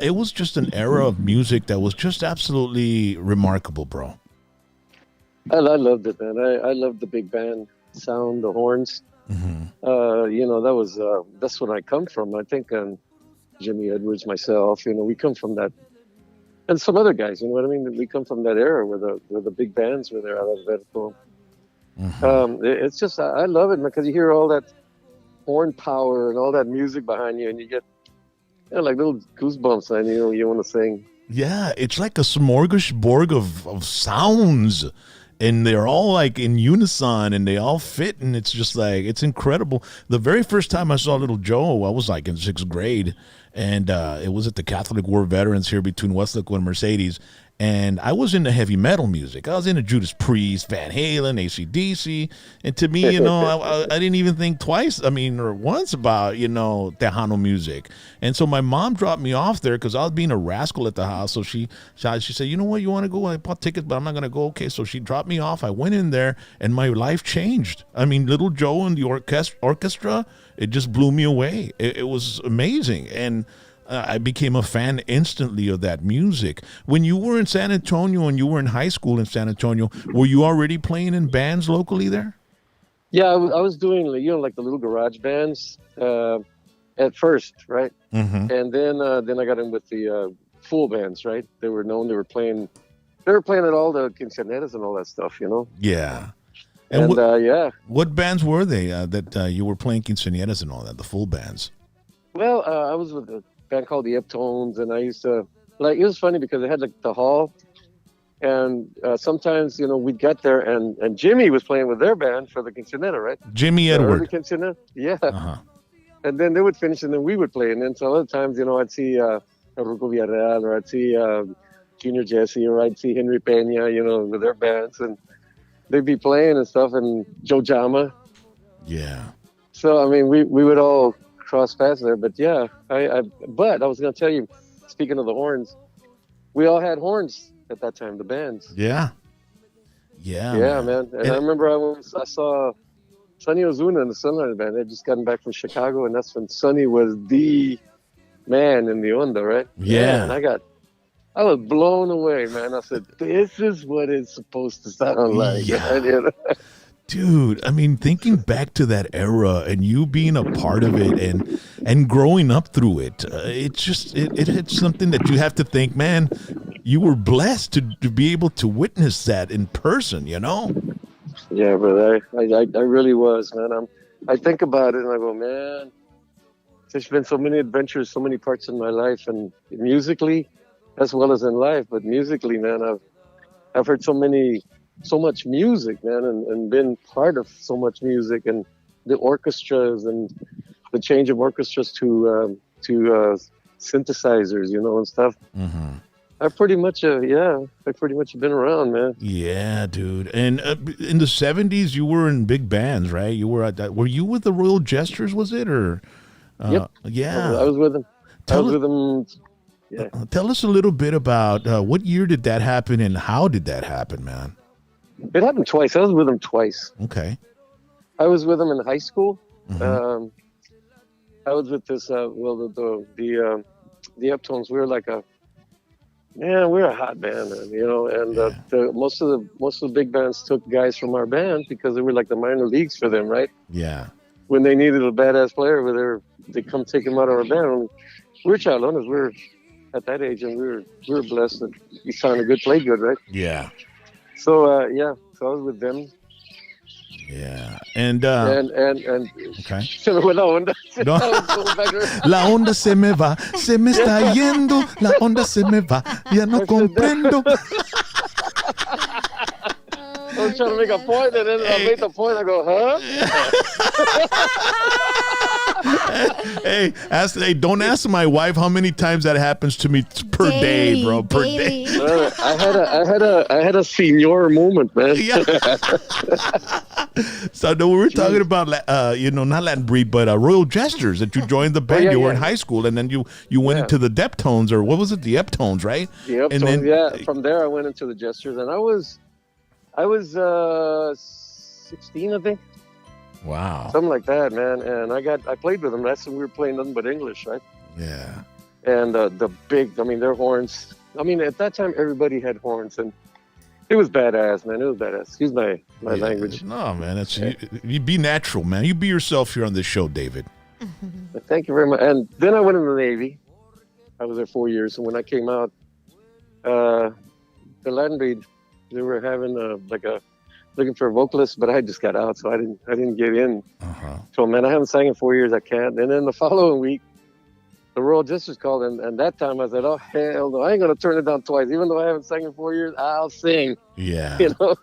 It was just an era of music that was just absolutely remarkable, bro. I loved it, man. I loved the big band sound, the horns. That's what I come from. I think Jimmy Edwards, myself, we come from that, and some other guys. You know what I mean? We come from that era where the big bands were there. Alberto. It's just I love it because you hear all that horn power and all that music behind you, and you get like little goosebumps, and you want to sing. Yeah, it's like a smorgasbord of sounds. And they're all like in unison and they all fit. And it's just like, it's incredible. The very first time I saw Little Joe, I was like in 6th grade. And it was at the Catholic War Veterans here between Westlake and Mercedes. And I was into heavy metal music. I was into Judas Priest, Van Halen, AC/DC. And to me, I didn't even think twice, or once about, Tejano music. And so my mom dropped me off there because I was being a rascal at the house. So she said, you know what, you want to go? I bought tickets, but I'm not going to go. Okay, so she dropped me off. I went in there and my life changed. Little Joe and the orchestra, it just blew me away. It was amazing. And I became a fan instantly of that music. When you were in San Antonio and you were in high school in San Antonio, were you already playing in bands locally there? Yeah, I was doing, like the little garage bands at first, right? Mm-hmm. And then I got in with the full bands, right? They were playing at all the quinceañeras and all that stuff, Yeah. And what bands were they that you were playing quinceañeras and all that, the full bands? Well, I was with a band called the Uptones, and I used to, it was funny because they had like the hall, and sometimes, we'd get there and Jimmy was playing with their band for the quinceañera, right? Jimmy Edward. Yeah. Uh-huh. And then they would finish and then we would play. And then some other times, I'd see Ruco Villarreal, or I'd see Junior Jesse, or I'd see Henry Peña, with their bands, and they'd be playing and stuff, and Joe Jama. Yeah. So, we would all cross paths there, but yeah, but I was going to tell you, speaking of the horns, we all had horns at that time, the bands. Yeah, man. And I remember I saw Sonny Ozuna in the Sunlight Band. They'd just gotten back from Chicago, and that's when Sonny was the man in the onda, right? Yeah. And I was blown away, man. I said, this is what it's supposed to sound like. Yeah. Dude, thinking back to that era and you being a part of it and growing up through it, it's something that you have to think, man, you were blessed to be able to witness that in person, Yeah, brother, I really was, man. I think about it and I go, man, there's been so many adventures, so many parts in my life, and musically as well as in life. But musically, man, I've heard so much music, man, and been part of so much music, and the orchestras and the change of orchestras to synthesizers, and stuff. Mm-hmm. I've pretty much been around, man. Yeah, dude. And in the 70s, you were in big bands, right? You were were you with the Royal Jesters, was it, or? Yep. Yeah. I was with them. Yeah. Tell us a little bit about what year did that happen and how did that happen, man? It happened twice. I was with them twice. Okay. I was with them in high school. Mm-hmm. I was with this, the Uptones. We were like we're a hot band, man, and most of the big bands took guys from our band because they were like the minor leagues for them, right? Yeah. When they needed a badass player, they come take him out of our band. We're chalones. We're at that age, and we were blessed that we sounded good, played good, right? Yeah. So so I was with them. Yeah. And okay. Se me fue la onda. No. La onda se me va, se me está yendo, la onda se me va, ya no comprendo. was trying to make a point, and then I made the point. I go, huh? Hey, don't ask my wife how many times that happens to me per day, bro. Per day. I had a senior moment, man. Yeah. So no, we were talking about not Latin Breed, but Royal Jesters, that you joined the band. You were in high school, and then you went into the Deptones, or what was it, the Eptones, right? The Eptones, and then, from there I went into the Jesters, and I was 16, I think. Wow. Something like that, man. And I played with them. That's when we were playing nothing but English, right? Yeah. And their horns. I mean, at that time, everybody had horns, and it was badass, man. It was badass. Excuse my language. No, man. You be natural, man. You be yourself here on this show, David. Thank you very much. And then I went in the Navy. I was there 4 years. And when I came out, the Latin Breed, they were having looking for a vocalist, but I just got out, so I didn't get in. So, man, I haven't sang in 4 years. I can't. And then the following week, the Royal Jesters called, and that time I said, "Oh hell no, I ain't gonna turn it down twice. Even though I haven't sang in 4 years, I'll sing." Yeah. You know.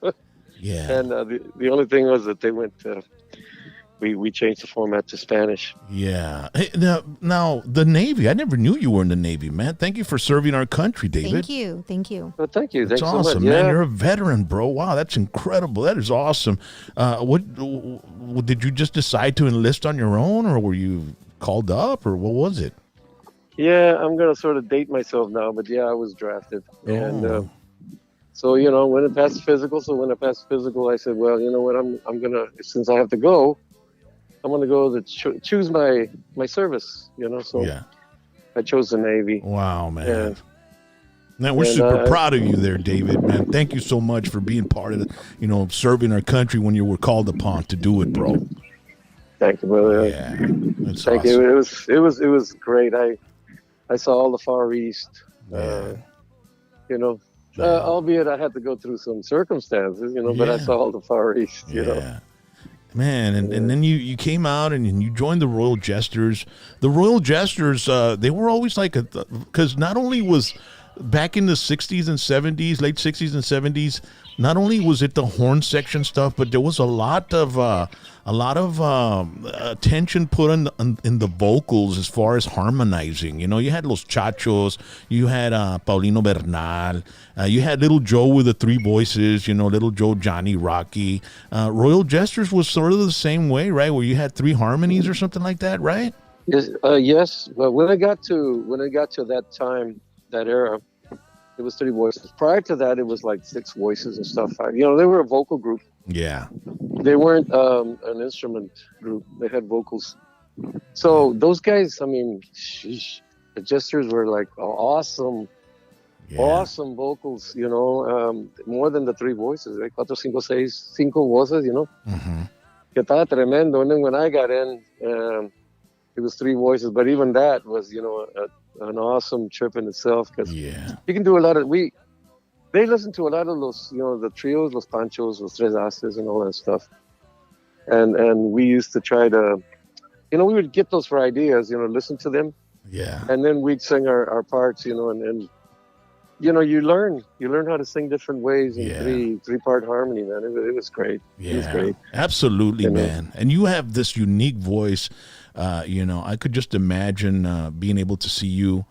Yeah. And the only thing was that they went. We changed the format to Spanish. Yeah. Hey, now the Navy. I never knew you were in the Navy, man. Thank you for serving our country, David. Thank you. Well, thank you. That's Thanks awesome, so much. man. Yeah. You're a veteran, bro. Wow, that's incredible. That is awesome. What did you just decide to enlist on your own, or were you called up, or what was it? Yeah, I'm gonna sort of date myself now, but yeah, I was drafted, and so when I passed the physical. So when I passed the physical, I said, well, you know what, I'm gonna, since I have to go, I'm gonna go to choose my service. So Yeah. I chose the Navy. Wow, man. And, Man, we're super proud of you there, David. Man, thank you so much for being part of serving our country when you were called upon to do it, bro. Thank you, brother. Yeah, that's Thank awesome. you. It was great. I saw all the Far East. Albeit I had to go through some circumstances, but I saw all the Far East. Man, and then you came out and you joined the Royal Jesters. The Royal Jesters, they were always because not only was back in the 60s and 70s, late 60s and 70s, not only was it the horn section stuff, but there was a lot of attention put in the vocals as far as harmonizing. You had Los Chachos, you had Paulino Bernal, you had Little Joe with the three voices, Little Joe, Johnny, Rocky. Royal Jesters was sort of the same way, right? Where you had three harmonies or something like that, right? Yes. Yes. But when I got to that time, that era, it was three voices. Prior to that, it was like six voices and stuff. They were a vocal group. Yeah. They weren't an instrument group. They had vocals. So those guys, I mean, sheesh, the Jesters were like awesome vocals, more than the three voices, right? 4, 5, 6, 5 voces, Que estaba tremendo. And then when I got in, it was three voices, but even that was, an awesome trip in itself, because you can do a lot of, they listen to a lot of those, the trios, Los Panchos, Los Tres Haces, and all that stuff. And we used to try to, we would get those for ideas, listen to them. Yeah. And then we'd sing our parts, and you learn how to sing different ways in three-part harmony, man. It was great. Yeah. It was great. Absolutely, man. And you have this unique voice. I could just imagine being able to see you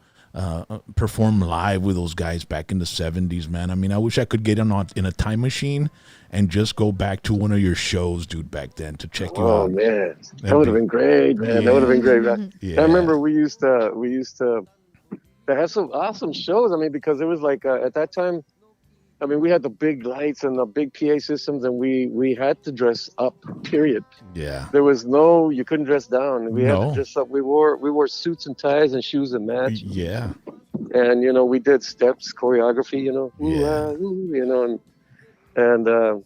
perform live with those guys back in the 70s, man. I mean, I wish I could get in a time machine and just go back to one of your shows, dude, back then to check you out. Oh, man. That would have been great, man. Yeah. That would have been great. Yeah. I remember we used to have some awesome shows. I mean, because it was like at that time, I mean, we had the big lights and the big PA systems, and we had to dress up, period. Yeah. There was you couldn't dress down. We had to dress up. We wore suits and ties and shoes that matched. Yeah. And, we did steps, choreography, and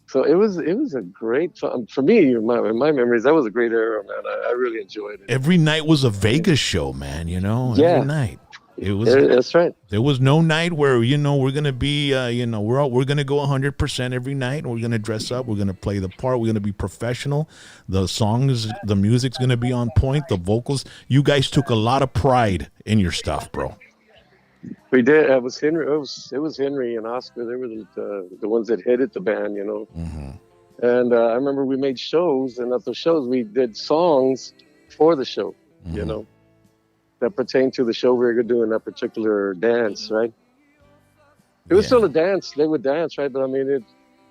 so it was a great fun. For me, in my memories, that was a great era, man. I really enjoyed it. Every night was a Vegas show, man, every night. It was. That's right. There was no night where we're gonna be we're gonna go 100% every night. We're gonna dress up. We're gonna play the part. We're gonna be professional. The music's gonna be on point. The vocals. You guys took a lot of pride in your stuff, bro. We did. It was Henry. It was Henry and Oscar. They were the ones that headed the band, you know. Mm-hmm. And I remember we made shows, and at the shows we did songs for the show, you know, that pertained to the show we were doing that particular dance, right? It was still a dance. They would dance, right? But I mean,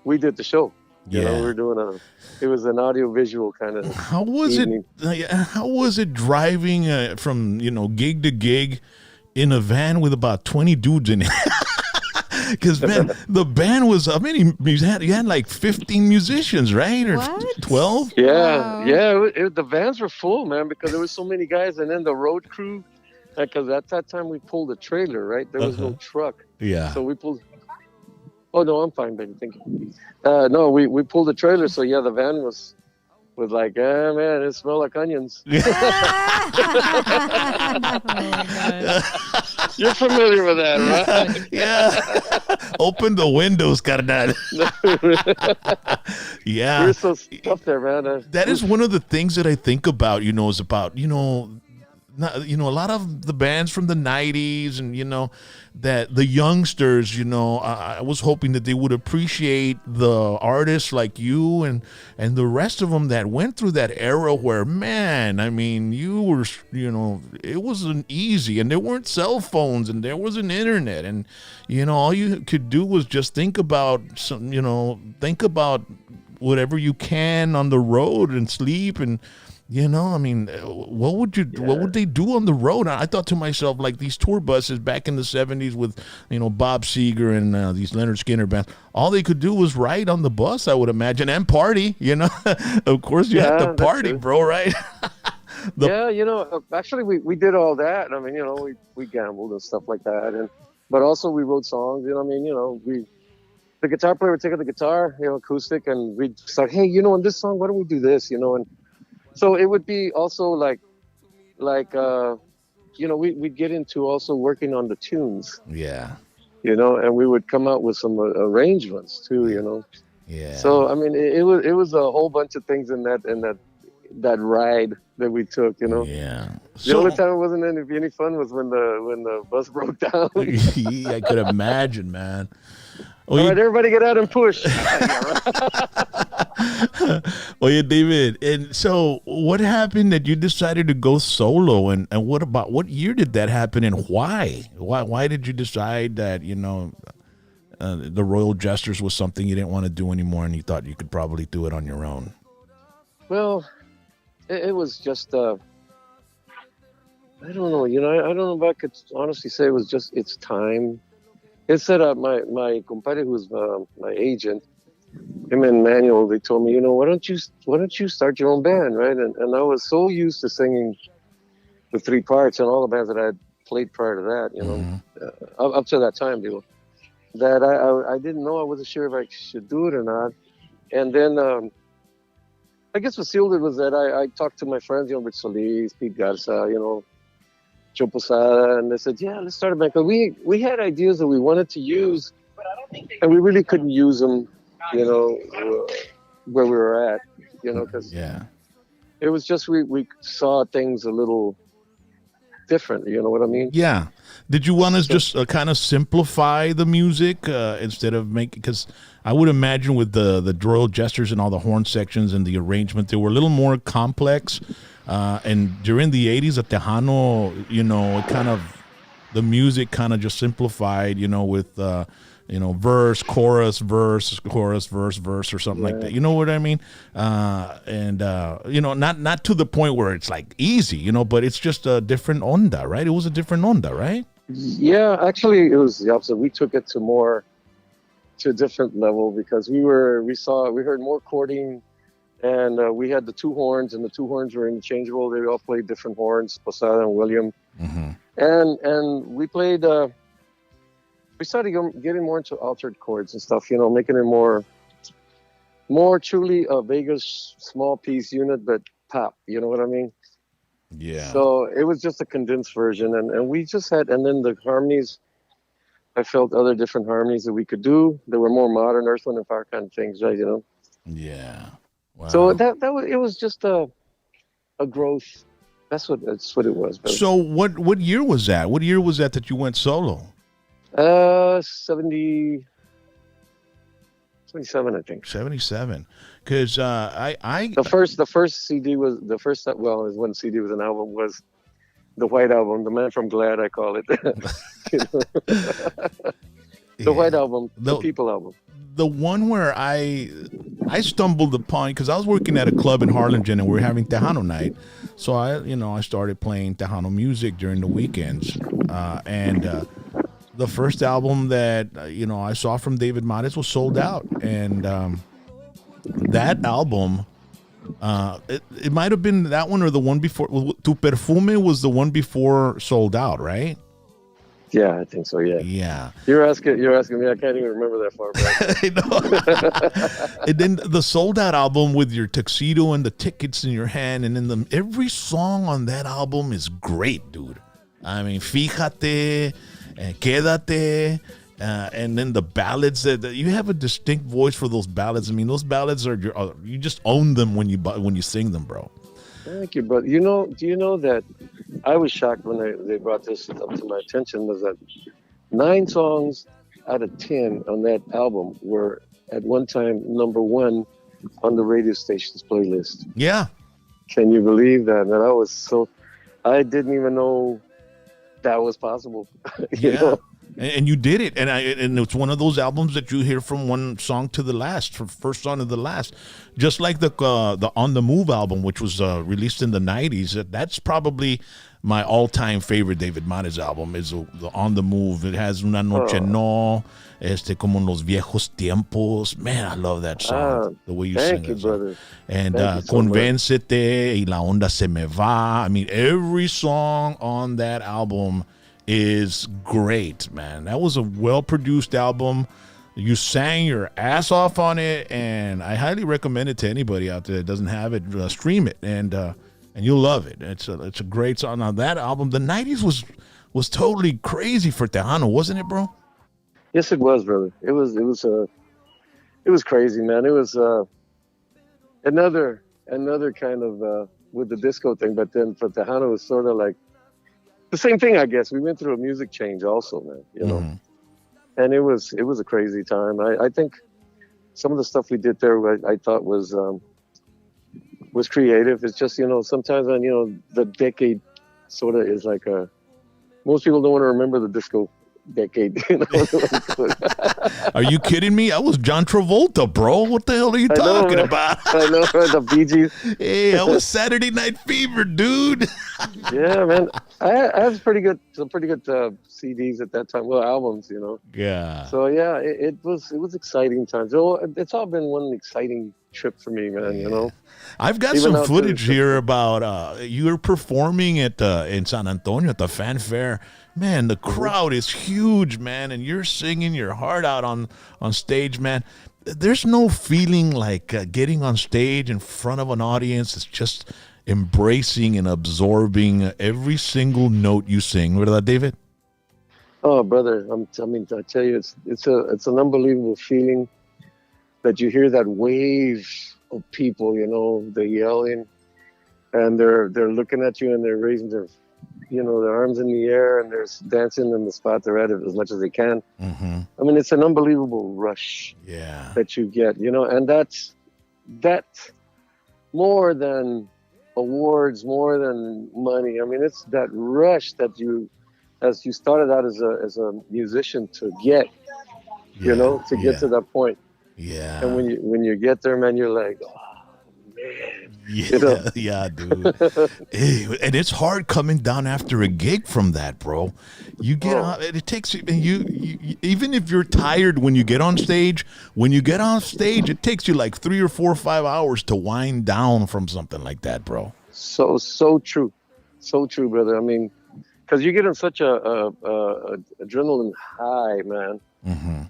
we did the show. You know, we were doing it was an audio visual kind of. How was evening. How was it driving from, you know, gig to gig in a van with about 20 dudes in it? Because, man, the band was, I mean, you had like 15 musicians, right? Or What? 12? Yeah, Wow. yeah. The vans were full, man, because there was so many guys, and then the road crew. Because at that time we pulled a trailer, right? There was no truck. Yeah. So we pulled. Oh no, I'm fine, baby. Thank you. No, we pulled a trailer, so yeah, the van was like, man, it smelled like onions. Oh my God. You're familiar with that, right? Yeah. Open the windows, carnal. Yeah. We're so stuffed there, man. That is one of the things that I think about, you know, is about, you know, a lot of the bands from the 90s and, you know, that the youngsters, you know, I was hoping that they would appreciate the artists like you and the rest of them that went through that era where, man, I mean, you were, you know, it wasn't easy and there weren't cell phones and there wasn't internet and, you know, all you could do was just think about whatever you can on the road and sleep and, you know, I mean, what would they do on the road? I thought to myself, like these tour buses back in the 70s with, you know, Bob Seger and these Leonard Skinner bands, all they could do was ride on the bus, I would imagine, and party, you know. Of course, you have to party, bro, right? Yeah, you know, actually, we did all that. I mean, you know, we gambled and stuff like that. But also we wrote songs, you know, I mean, you know, the guitar player would take out the guitar, you know, acoustic, and we'd start, hey, you know, in this song, why don't we do this, you know, and so it would be also like you know, we'd get into also working on the tunes. Yeah. You know, and we would come out with some arrangements too, you know. Yeah. So I mean, it was a whole bunch of things in that ride that we took, you know. Yeah. The only time it wasn't any fun was when the bus broke down. I could imagine, man. All right, everybody get out and push. Well, yeah, David. And so what happened that you decided to go solo and what year did that happen and why? Why did you decide that, you know, the Royal Jesters was something you didn't want to do anymore and you thought you could probably do it on your own? Well, it was just I don't know, you know, I don't know if I could honestly say it was just it's time. It said my compadre, who's my agent, him and Manuel, they told me, you know, why don't you start your own band, right? And I was so used to singing the three parts and all the bands that I had played prior to that, you know, up to that time, that I didn't know, I wasn't sure if I should do it or not. And then I guess what sealed it was that I talked to my friends, you know, Rich Solis, Pete Garza, you know, Joe Posada, and they said, yeah, let's start a band. Because we had ideas that we wanted to use, and we really couldn't use them, you know, where we were at, you know, because it was just we saw things a little different, you know what I mean? Yeah. Did you want to just kind of simplify the music instead of making, because I would imagine with the Royal Jesters and all the horn sections and the arrangement, they were a little more complex. And during the 80s, the Tejano, you know, the music kind of just simplified, you know, with, you know, verse, chorus, verse, verse, or something like that. You know what I mean? And you know, not to the point where it's like easy, you know, but it's just a different onda, right? It was a different onda, right? Yeah, actually, it was the opposite. We took it to a different level because we heard more chording. And we had the two horns, and the two horns were interchangeable. They all played different horns, Posada and William. Mm-hmm. And we played. We started getting more into altered chords and stuff. You know, making it more truly a Vegas small piece unit, but pop. You know what I mean? Yeah. So it was just a condensed version, and we just had. And then the harmonies. I felt other different harmonies that we could do. They were more modern, Earth, Wind, and Fire kind of things, right? You know. Yeah. Wow. So that was, it was just a growth That's what it was, brother. So what year was that? What year was that you went solo? 77, I think. 77. Because The first CD was the first. Well, it was one CD was an album was the White Album, the Man from Glad, I call it. You know? The White Album, the People album. The one where I stumbled upon, because I was working at a club in Harlingen and we were having Tejano night, so I started playing Tejano music during the weekends, and the first album that I saw from David Marez was Sold Out, and that album, it might have been that one or the one before. Tu Perfume was the one before Sold Out, right? Yeah, I think so. Yeah. Yeah. You're asking me. I can't even remember that far back. I know. And then the Sold Out album with your tuxedo and the tickets in your hand, and then every song on that album is great, dude. I mean, Fíjate, Quédate, and then the ballads that you have a distinct voice for those ballads. I mean, those ballads are you just own them when you sing them, bro. Thank you, brother. Do you know that I was shocked when they brought this up to my attention was that 9 songs out of 10 on that album were at one time number 1 on the radio station's playlist. Yeah. Can you believe that? And I didn't even know that was possible. you know? And you did it, and it's one of those albums that you hear from one song to the last, from first song to the last, just like the On the Move album, which was released in the '90s. That's probably my all-time favorite David Marez album. Is the On the Move. It has Una Noche No, como en los viejos tiempos. Man, I love that song. The way you sing it. Thank you, brother. And Convéncete y La Onda Se Me Va. I mean, every song on that album is great, man. That was a well-produced album. You sang your ass off on it, and I highly recommend it to anybody out there that doesn't have it. Stream it, and you'll love it. It's a great song. Now that album, the '90s was totally crazy for Tejano, wasn't it, bro? Yes, it was, brother. It was crazy, man. It was another kind of with the disco thing, but then for Tejano it was sort of like the same thing, I guess. We went through a music change also, man, know. And it was a crazy time. I think some of the stuff we did there I thought was creative. It's just, sometimes when, the decade sort of is like most people don't want to remember the disco decade. Are you kidding me? I was John Travolta, bro. What the hell are you talking about? I know, the Bee Gees. Hey, I was Saturday Night Fever, dude. Yeah, man. I have some pretty good CDs at that time. Well, albums, Yeah. So yeah, it was exciting times. So it's all been one exciting trip for me, man. I've got some footage here about you were performing at in San Antonio at the Fanfare. Man, the crowd is huge, man, and you're singing your heart out on stage, man. There's no feeling like getting on stage in front of an audience. It's just embracing and absorbing every single note you sing. ¿Verdad, David? Oh, brother, I tell you, it's an unbelievable feeling that you hear that wave of people, they're yelling, and they're looking at you and they're raising their arms in the air and they're dancing in the spot they're at as much as they can. Mm-hmm. I mean, it's an unbelievable rush that you get, and that's more than awards, more than money. I mean, it's that rush that as you started out as a musician to get, get to that point. Yeah. And when you get there, man, you're like, oh, man. Yeah, yeah, dude. Hey, and it's hard coming down after a gig from that, bro. You get on, it takes you even if you're tired when you get on stage, it takes you like 3 or 4 or 5 hours to wind down from something like that, bro. So true, brother. I mean, because you get on such a adrenaline high, man. Mm-hmm.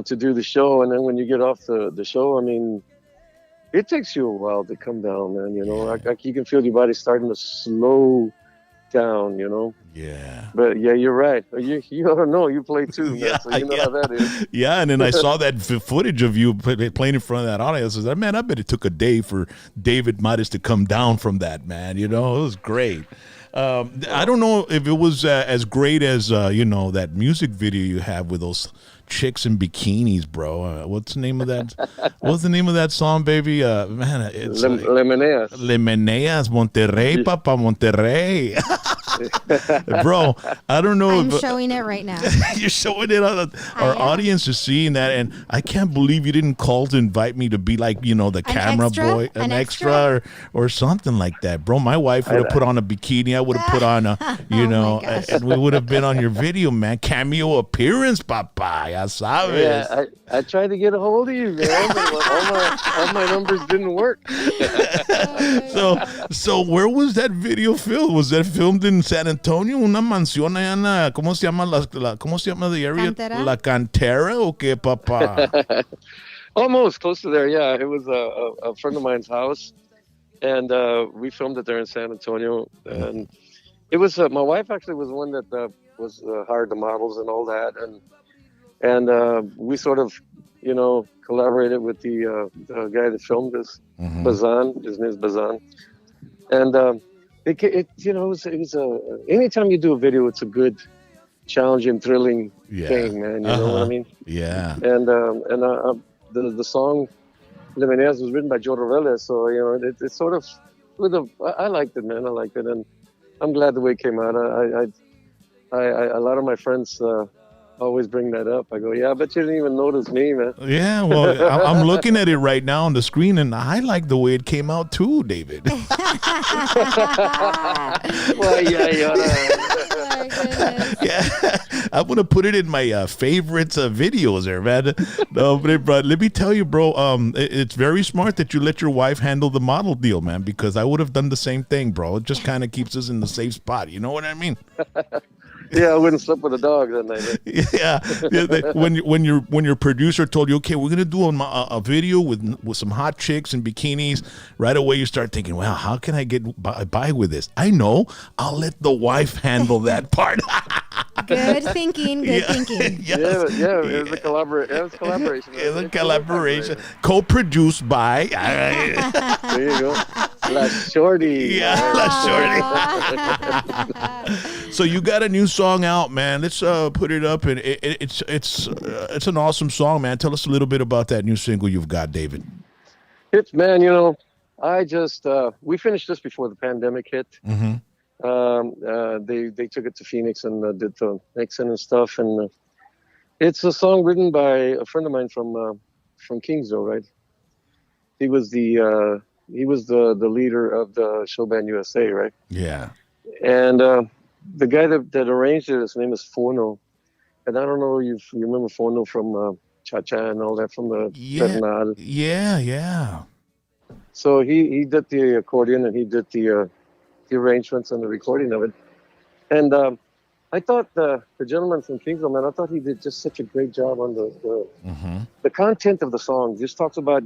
To do the show, and then when you get off the show, I mean, it takes you a while to come down, man. Like you can feel your body starting to slow down, you know. Yeah. But yeah, you're right. You don't know. You play too, man. Yeah, So you know how that is. Yeah, and then I saw that footage of you playing in front of that audience. I said, man, I bet it took a day for David Marez to come down from that, man. You know, it was great. I don't know if it was as great as, that music video you have with those chicks in bikinis, bro. What's the name of that? What's the name of that song, baby? Man, it's Lemoneas. Lemoneas, Monterrey, Papa, Monterrey. Bro, I don't know. I'm showing it right now. You're showing it on our audience is seeing that, and I can't believe you didn't call to invite me to be like, the camera boy, an extra or something like that, bro. My wife would have put on a bikini. I would have put on a, and we would have been on your video, man. Cameo appearance, papa. Ya sabes. Yeah, I tried to get a hold of you, man, but all my numbers didn't work. So where was that video filmed? Was that filmed in San Antonio? Una mansión allá en ¿cómo se llama cómo se llama the area? Cantera? La Cantera o qué, papá? Almost close to there, yeah. It was a friend of mine's house, and we filmed it there in San Antonio. And it was my wife actually was the one that was hired the models and all that, and we sort of, collaborated with the guy that filmed this, Bazan. His name's Bazan, and it was anytime you do a video, it's a good, challenging, thrilling thing, man. You know what I mean? Yeah. And the song Lemoneas was written by Joe Revelle, so it's sort of I liked it, man. I liked it, and I'm glad the way it came out. I a lot of my friends always bring that up. I go, yeah, I bet you didn't even notice me, man. Yeah, well, I'm looking at it right now on the screen, and I like the way it came out too, David. Well, yeah. Yeah, I'm gonna put it in my favorites videos there, man. No, but let me tell you, bro, it's very smart that you let your wife handle the model deal, man, because I would have done the same thing, bro. It just kind of keeps us in the safe spot. You know what I mean? Yeah, I wouldn't sleep with a dog that night. Yeah. When your producer told you, okay, we're gonna do a video with some hot chicks in bikinis, right away you start thinking, well, how can I get by with this? I know, I'll let the wife handle that part. Good thinking. Good thinking. Yes. Yeah. It was a collaboration. It was collaboration. It was a collaboration, co-produced by. There you go, La Shorty. Yeah, La Shorty. So you got a new song out, man. Let's put it up, and it's an awesome song, man. Tell us a little bit about that new single you've got, David. It's I just we finished this before the pandemic hit. Mm-hmm. They took it to Phoenix and did the mixing and stuff, and it's a song written by a friend of mine from Kingsville, right? He was the leader of the show band USA, right? Yeah. And the guy that arranged it, his name is Fono, and I don't know if you remember Fono from Cha Cha and all that from the Bernal. Yeah. So he did the accordion and he did the arrangements and the recording of it. And I thought the gentleman from Kingsville, man, I thought he did just such a great job on the content of the song. Just talks about,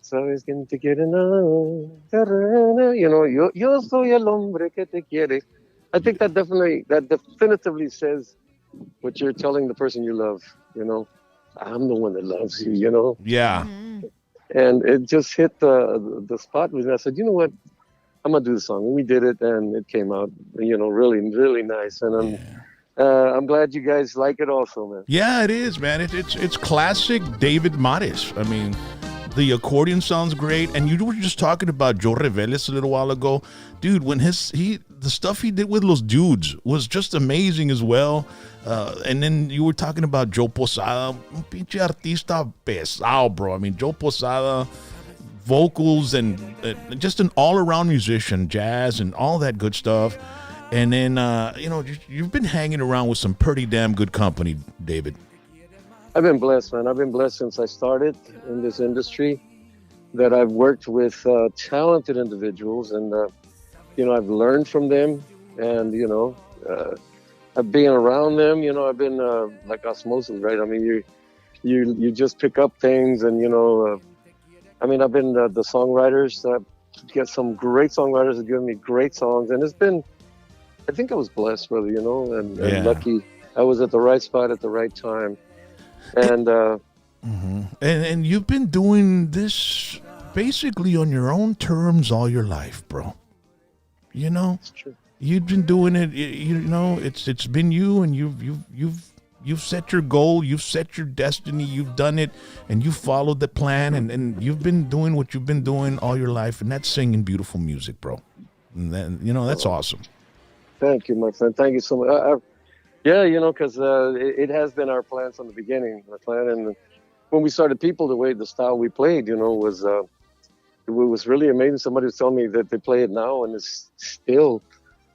sabes quién te quiere, yo soy el hombre que te quiere. I think that definitively says what you're telling the person you love, I'm the one that loves you, Yeah. Mm-hmm. And it just hit the spot with me. I said, you know what? I'm gonna do the song. And we did it, and it came out, really, really nice. And I'm glad you guys like it also, man. Yeah, it is, man. It's classic David Marez. I mean, the accordion sounds great, and you were just talking about Joe Reveles a little while ago, dude. When the stuff he did with Los Dudes was just amazing as well. And then you were talking about Joe Posada, un pinche artista pesado, bro. I mean, Joe Posada, vocals and just an all-around musician, jazz and all that good stuff. And then, you've been hanging around with some pretty damn good company, David. I've been blessed, man. I've been blessed since I started in this industry, that I've worked with talented individuals, and I've learned from them, and I've been around them. I've been like osmosis, right? I mean, you just pick up things, and I've been the songwriters. Get some great songwriters have given me great songs, and it's been I think I was blessed, brother, and Yeah. lucky. I was at the right spot at the right time. And And you've been doing this basically on your own terms all your life, bro. it's true. You've been doing it. It's been you, and you've set your goal, you've set your destiny, you've done it, and you followed the plan, and you've been doing what you've been doing all your life, and that's singing beautiful music, bro. And then, that's awesome. Thank you, my friend. Thank you so much. Yeah, because it has been our plan from the beginning. Our plan, and when we started People, the style we played, was it was really amazing. Somebody was telling me that they play it now, and it's still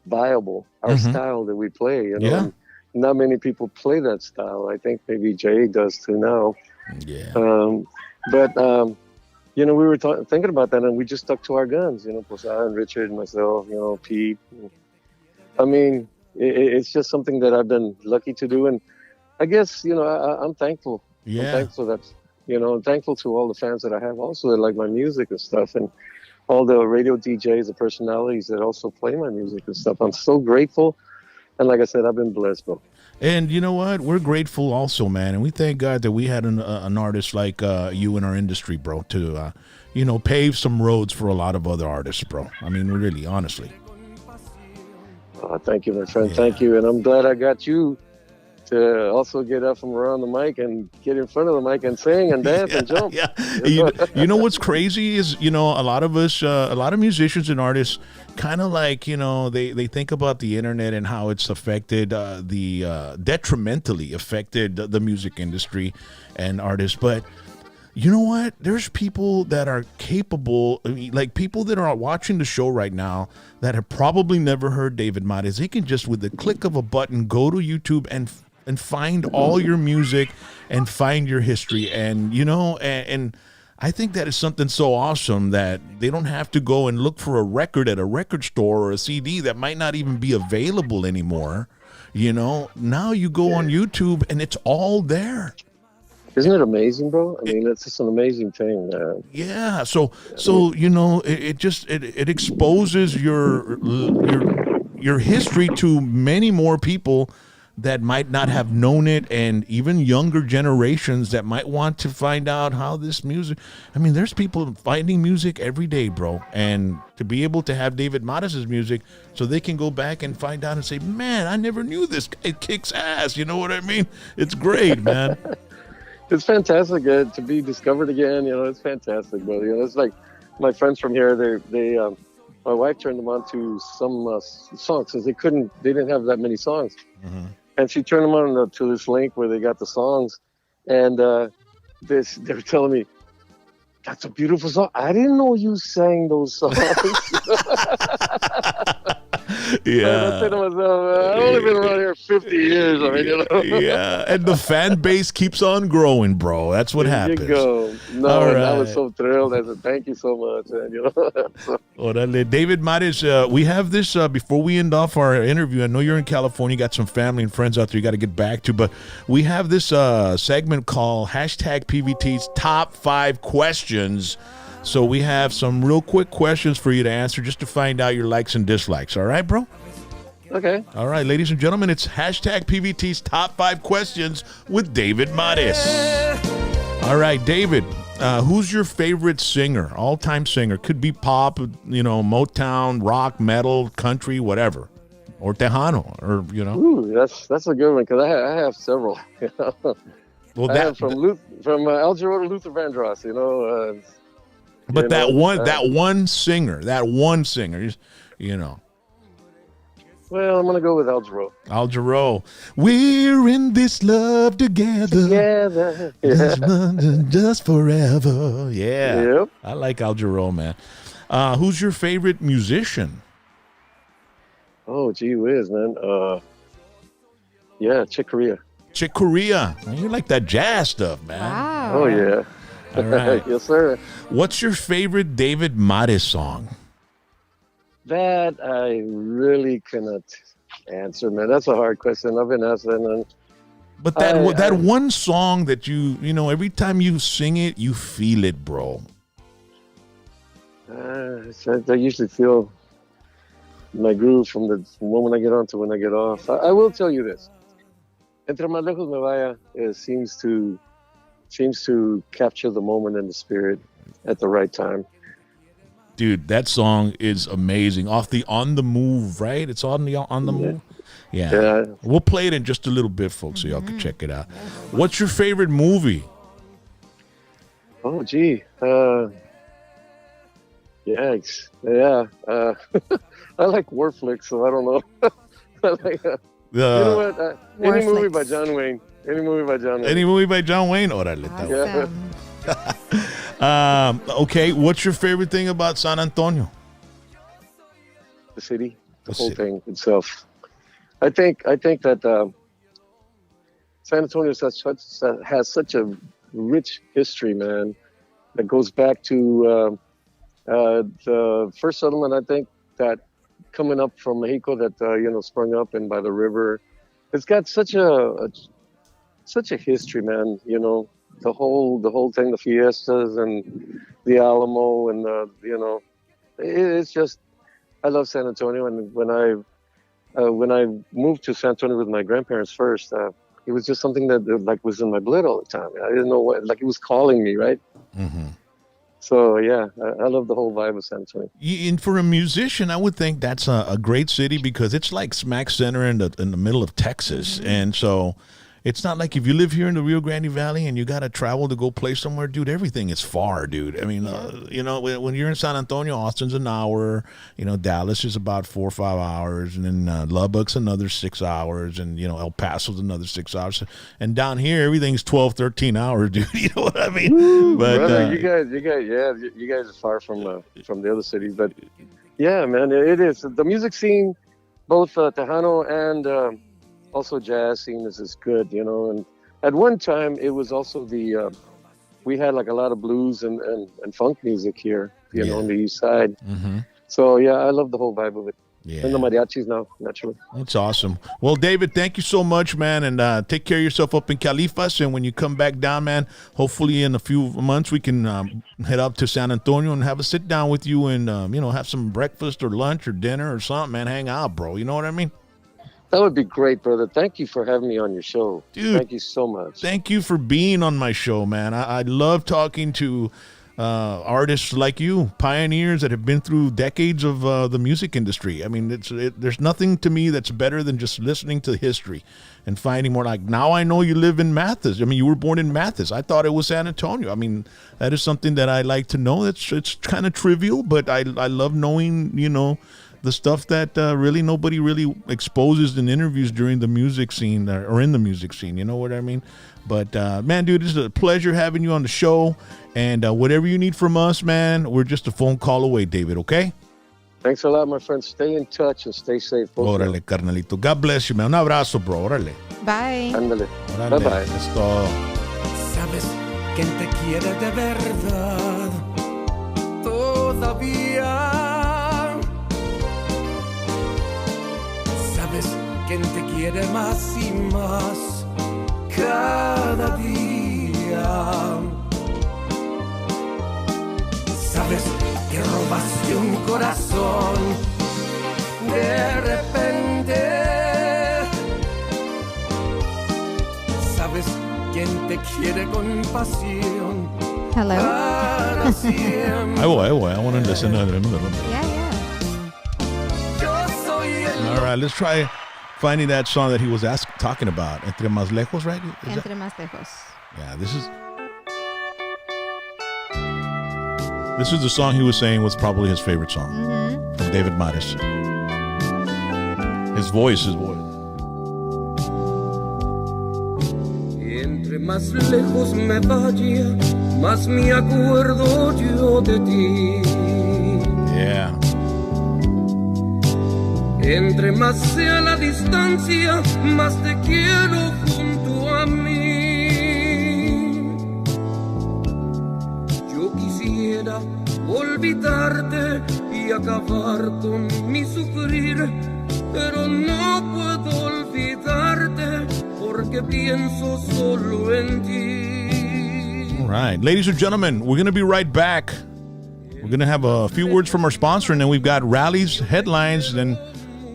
viable. Our style that we play, Yeah. And not many people play that style. I think maybe Jay does too now. Yeah. But we were thinking about that, and we just stuck to our guns. Poseidon, Richard, myself, Pete. I mean, it's just something that I've been lucky to do, and I guess I'm thankful. Yeah. I'm thankful that I'm thankful to all the fans that I have also that like my music and stuff, and all the radio DJs, the personalities that also play my music and stuff. I'm so grateful, and like I said, I've been blessed, bro. And you know what? We're grateful also, man, and we thank God that we had an artist like you in our industry, bro, to pave some roads for a lot of other artists, bro. I mean, really, honestly. Thank you, my friend. Yeah. Thank you, and I'm glad I got you to also get up from around the mic and get in front of the mic and sing and dance and jump. Yeah. You know what's crazy is, a lot of us, a lot of musicians and artists kind of like, they think about the internet and how it's affected, detrimentally affected the music industry and artists. But you know what? There's people that are capable, like people that are watching the show right now that have probably never heard David Marez. They can just, with the click of a button, go to YouTube and find all your music and find your history. And, and I think that is something so awesome that they don't have to go and look for a record at a record store or a CD that might not even be available anymore. Now you go on YouTube and it's all there. Isn't it amazing, bro? I mean, it's just an amazing thing, man. Yeah. So it exposes your history to many more people that might not have known it, and even younger generations that might want to find out how this music. I mean, there's people finding music every day, bro, and to be able to have David Marez's music so they can go back and find out and say, man, I never knew this guy kicks ass. You know what I mean? It's great, man. It's fantastic to be discovered again. It's fantastic, bro. It's like my friends from here. They my wife turned them on to some songs because they didn't have that many songs, and she turned them on to this link where they got the songs, and they were telling me, "That's a beautiful song. I didn't know you sang those songs." Yeah. I said to myself, I've only been around here 50 years. I mean, Yeah, and the fan base keeps on growing, bro. That's what happens. There you go. No, All right. I was so thrilled. I said, thank you so much. And, Orale. David Marez, we have this, before we end off our interview, I know you're in California, you got some family and friends out there you got to get back to, but we have this segment called #PVT's Top 5 Questions. So we have some real quick questions for you to answer just to find out your likes and dislikes. All right, bro? Okay. All right, ladies and gentlemen, it's #PVT's Top 5 Questions with David Marez. All right, David, who's your favorite singer, all-time singer? Could be pop, Motown, rock, metal, country, whatever. Or Tejano, or, Ooh, that's a good one, because I have several. Well, I have from El Giro to Luther Vandross, But that one singer, Well, I'm going to go with El Giro. Al Jarreau. We're in this love together. Just forever. Yeah. Yep. I like Al Jarreau, man. Who's your favorite musician? Oh, gee whiz, man. Chick Corea. Chick Corea. You like that jazz stuff, man. Wow. Oh, yeah. All right. Yes, sir. What's your favorite David Marez song? That I really cannot answer, man. That's a hard question. I've been asking. But that one song that you every time you sing it, you feel it, bro. I usually feel my groove from the moment I get on to when I get off. I will tell you this: Entre Más Lejos Me Vaya seems to capture the moment and the spirit at the right time. Dude, that song is amazing. Off the On the Move, right? It's on the Move. Yeah. We'll play it in just a little bit, folks, so y'all can check it out. What's your favorite movie? Oh, gee. Yikes. Yeah. I like war flicks, so I don't know. You know what? Any movie by John Wayne. Any movie by John Wayne? Órale. Awesome. Okay, what's your favorite thing about San Antonio? The city, the whole thing itself. I think that San Antonio has such a rich history, man, that goes back to the first settlement. I think that coming up from Mexico that sprung up and by the river, it's got such a history, man. The whole thing, the fiestas and the Alamo, and it's just, I love San Antonio. And when I moved to San Antonio with my grandparents first, it was just something that was in my blood all the time. I didn't know what, it was calling me, right? Mm-hmm. So yeah, I love the whole vibe of San Antonio. And for a musician, I would think that's a great city because it's like smack center in the middle of Texas, and so. It's not like if you live here in the Rio Grande Valley and you got to travel to go play somewhere, dude, everything is far, dude. I mean, when you're in San Antonio, Austin's an hour, Dallas is about 4 or 5 hours, and then Lubbock's another 6 hours, and, El Paso's another 6 hours. And down here, everything's 12, 13 hours, dude. You know what I mean? Woo, but brother, you guys are far from the other cities. But yeah, man, it is. The music scene, both Tejano and also jazz scene is good, and at one time it was also we had like a lot of blues and funk music here, on the east side. Mm-hmm. So yeah, I love the whole vibe of it. Yeah. And the mariachis now, naturally. That's awesome. Well, David, thank you so much, man, and take care of yourself up in Califas, and when you come back down, man, hopefully in a few months we can head up to San Antonio and have a sit down with you and have some breakfast or lunch or dinner or something, man. Hang out, bro. You know what I mean? That would be great, brother. Thank you for having me on your show. Dude, thank you so much. Thank you for being on my show, man. I love talking to artists like you, pioneers that have been through decades of the music industry. I mean, there's nothing to me that's better than just listening to history and finding more. Like, now I know you live in Mathis. I mean, you were born in Mathis. I thought it was San Antonio. I mean, that is something that I like to know. It's kind of trivial, but I love knowing, the stuff that really nobody really exposes in interviews during the music scene or in the music scene. You know what I mean? But, man, dude, it's a pleasure having you on the show. And whatever you need from us, man, we're just a phone call away, David, okay? Thanks a lot, my friend. Stay in touch and stay safe. Órale, carnalito. God bless you, man. Un abrazo, bro. Órale. Bye. Ándale. Bye-bye. Es todo. Sabes quién te quiere de verdad todavía. Sabes quién te quiere más y más cada día. Sabes que robaste un corazón de repente. Sabes quién te quiere con pasión. Hello. Para siempre. I will. I want to listen to him a little bit. Yeah. All right, let's try finding that song that he was talking about. Entre Más Lejos, right? Entre Más Lejos. Yeah, this is the song he was saying was probably his favorite song from David Marez. His voice. Entre más lejos me vaya, más me acuerdo yo de ti. Yeah. Entre más sea la distancia, más te quiero junto a mí. Yo quisiera olvidarte y acabar con mi sufrir, pero no puedo olvidarte porque pienso solo en ti. All right, ladies and gentlemen, we're going to be right back We're going to have a few words from our sponsor, and then we've got Rally's headlines, and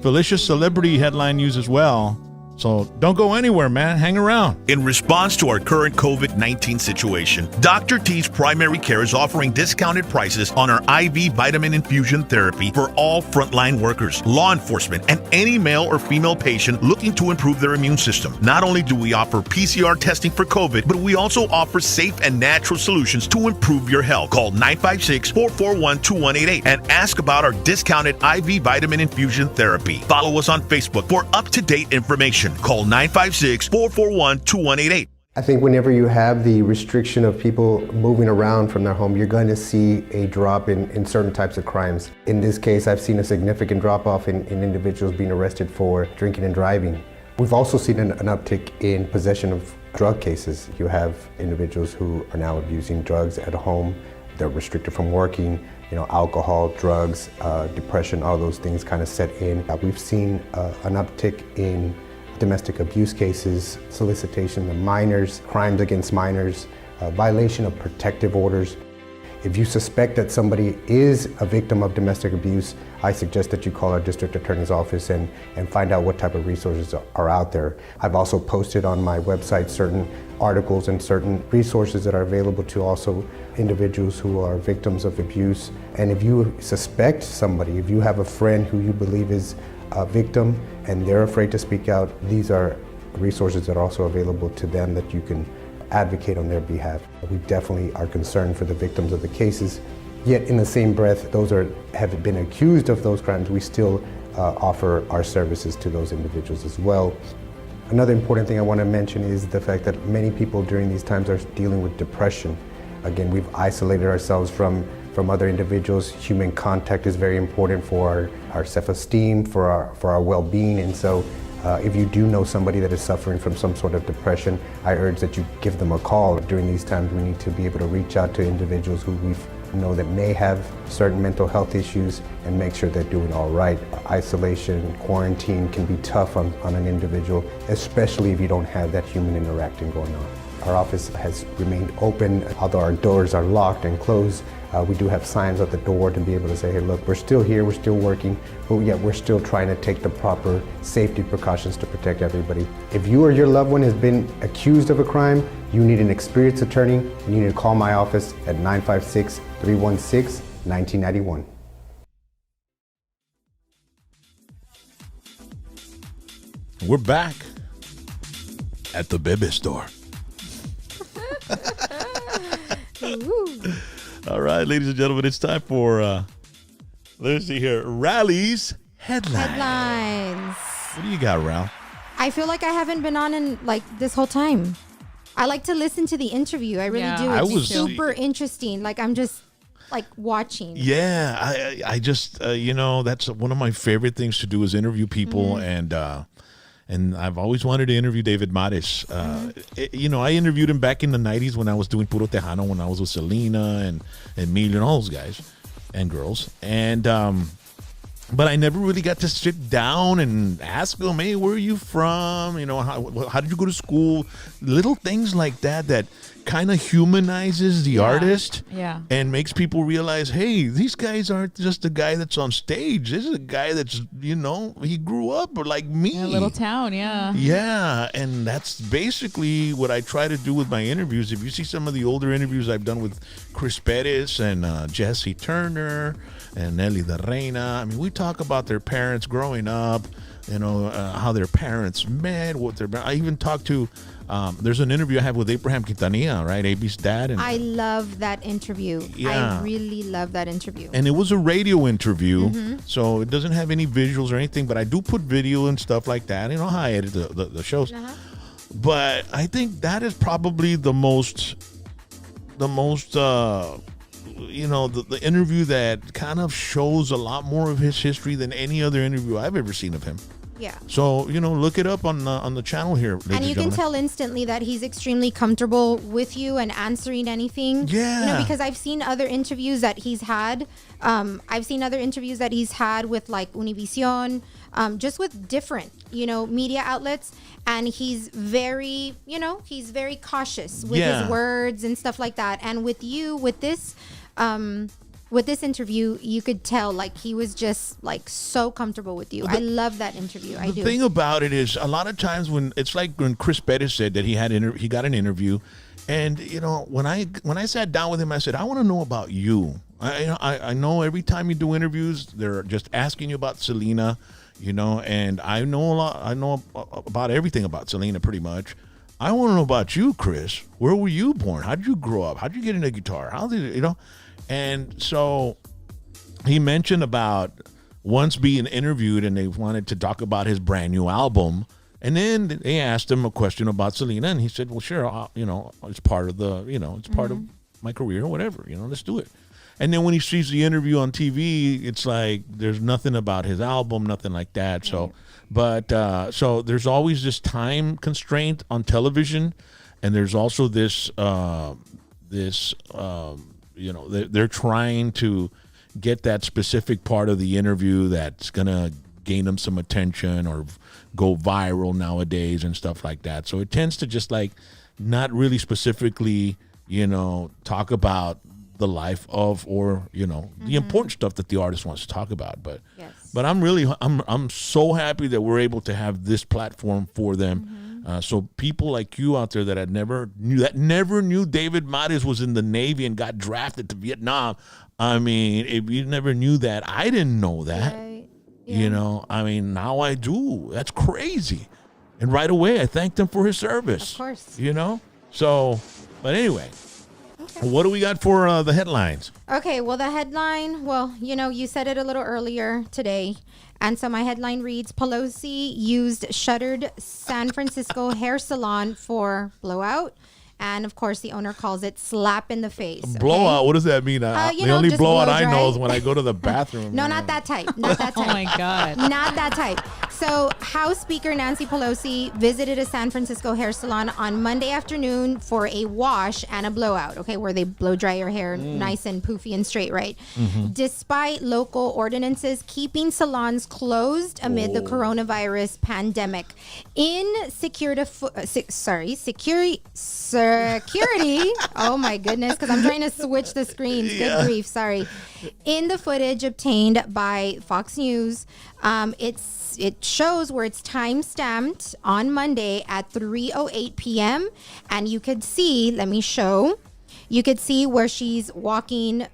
Felicia's celebrity headline news as well. So don't go anywhere, man. Hang around. In response to our current COVID-19 situation, Dr. T's Primary Care is offering discounted prices on our IV vitamin infusion therapy for all frontline workers, law enforcement, and any male or female patient looking to improve their immune system. Not only do we offer PCR testing for COVID, but we also offer safe and natural solutions to improve your health. Call 956-441-2188 and ask about our discounted IV vitamin infusion therapy. Follow us on Facebook for up-to-date information. Call 956-441-2188. I think whenever you have the restriction of people moving around from their home, you're going to see a drop in certain types of crimes. In this case, I've seen a significant drop-off in individuals being arrested for drinking and driving. We've also seen an uptick in possession of drug cases. You have individuals who are now abusing drugs at home. They're restricted from working. Alcohol, drugs, depression, all those things kind of set in. We've seen an uptick in domestic abuse cases, solicitation of minors, crimes against minors, violation of protective orders. If you suspect that somebody is a victim of domestic abuse, I suggest that you call our district attorney's office and find out what type of resources are out there. I've also posted on my website certain articles and certain resources that are available to also individuals who are victims of abuse. And if you suspect somebody, if you have a friend who you believe is a victim and they're afraid to speak out, these are resources that are also available to them that you can advocate on their behalf. We definitely are concerned for the victims of the cases, yet in the same breath, those have been accused of those crimes, we still offer our services to those individuals as well. Another important thing I want to mention is the fact that many people during these times are dealing with depression. Again, we've isolated ourselves from other individuals. Human contact is very important for our self-esteem, for our well-being, and so if you do know somebody that is suffering from some sort of depression, I urge that you give them a call. During these times, we need to be able to reach out to individuals who we know that may have certain mental health issues and make sure they're doing all right. Isolation, quarantine can be tough on an individual, especially if you don't have that human interacting going on. Our office has remained open, although our doors are locked and closed. We do have signs at the door to be able to say, hey, look, we're still here, we're still working, but yet we're still trying to take the proper safety precautions to protect everybody. If you or your loved one has been accused of a crime, you need an experienced attorney, and you need to call my office at 956-316-1991. We're back at the Bebe store. All right, ladies and gentlemen, it's time for, let's see here, Rally's Headlines. What do you got, Ral? I feel like I haven't been on in this whole time. I like to listen to the interview. I really do. It's super interesting. I'm just watching. Yeah, I just, that's one of my favorite things to do is interview people. Mm-hmm. And I've always wanted to interview David Marez. I interviewed him back in the 90s when I was doing Puro Tejano, when I was with Selena and Emilio and all those guys and girls. And but I never really got to sit down and ask him, hey, where are you from? How did you go to school? Little things like that kind of humanizes the artist and makes people realize, hey, these guys aren't just a guy that's on stage. This is a guy that's, he grew up like me. In a little town, yeah. Yeah, and that's basically what I try to do with my interviews. If you see some of the older interviews I've done with Chris Perez and Jesse Turner and Nelly the Reina, we talk about their parents growing up, how their parents met, I even talked to, there's an interview I have with Abraham Quintanilla, right? AB's dad. And I love that interview. Yeah. I really love that interview. And it was a radio interview, so it doesn't have any visuals or anything, but I do put video and stuff like that. How I edit the shows. Uh-huh. But I think that is probably the interview that kind of shows a lot more of his history than any other interview I've ever seen of him. Yeah. So, look it up on the channel here. And you can tell instantly that he's extremely comfortable with you and answering anything. Yeah. Because I've seen other interviews that he's had. with Univision, just with different, media outlets. And he's very, he's very cautious with his words and stuff like that. And with you, with this, with this interview, you could tell like he was just like so comfortable with you. I love that interview. I do. The thing about it is, a lot of times when it's like when Chris Pettis said that he got an interview, and you know when I sat down with him, I said, I want to know about you. I know every time you do interviews, they're just asking you about Selena, you know, and I know a lot. I know about everything about Selena pretty much. I want to know about you, Chris. Where were you born? How did you grow up? How did you get into guitar? How did you know? And so he mentioned about once being interviewed and they wanted to talk about his brand new album. And then they asked him a question about Selena, and he said, well, sure, you know, it's part of the, you know, it's part of my career or whatever, you know, let's do it. And then when he sees the interview on TV, it's like there's nothing about his album, nothing like that. So, but so there's always this time constraint on television, and there's also this, you know, they're trying to get that specific part of the interview that's gonna gain them some attention or go viral nowadays and stuff like that. So it tends to just like not really specifically, you know, talk about the life of, or you know, the important stuff that the artist wants to talk about. But but I'm so happy that we're able to have this platform for them. So people like you out there that never knew David Marez was in the Navy and got drafted to Vietnam. I mean, if you never knew that, I didn't know that. You know, I mean, now I do. That's crazy. And right away, I thanked him for his service. Of course. You know? So, but anyway. What do we got for the headlines? Okay, well, the headline, well, you know, you said it a little earlier today. And so my headline reads, Pelosi used shuttered San Francisco hair salon for blowout. And, of course, the owner calls it slap in the face. Okay? Blowout? What does that mean? The only blowout I know is when I go to the bathroom. No, not that type. Not that type. Oh, my God. Not that type. So House Speaker Nancy Pelosi visited a San Francisco hair salon on Monday afternoon for a wash and a blowout, okay, where they blow dry your hair nice and poofy and straight, right? Despite local ordinances keeping salons closed amid the coronavirus pandemic. Security. Oh my goodness, because I'm trying to switch the screens. Good grief, sorry. In the footage obtained by Fox News, it shows where it's time-stamped on Monday at 3:08 p.m. And you could see, let me show. You could see where she's walking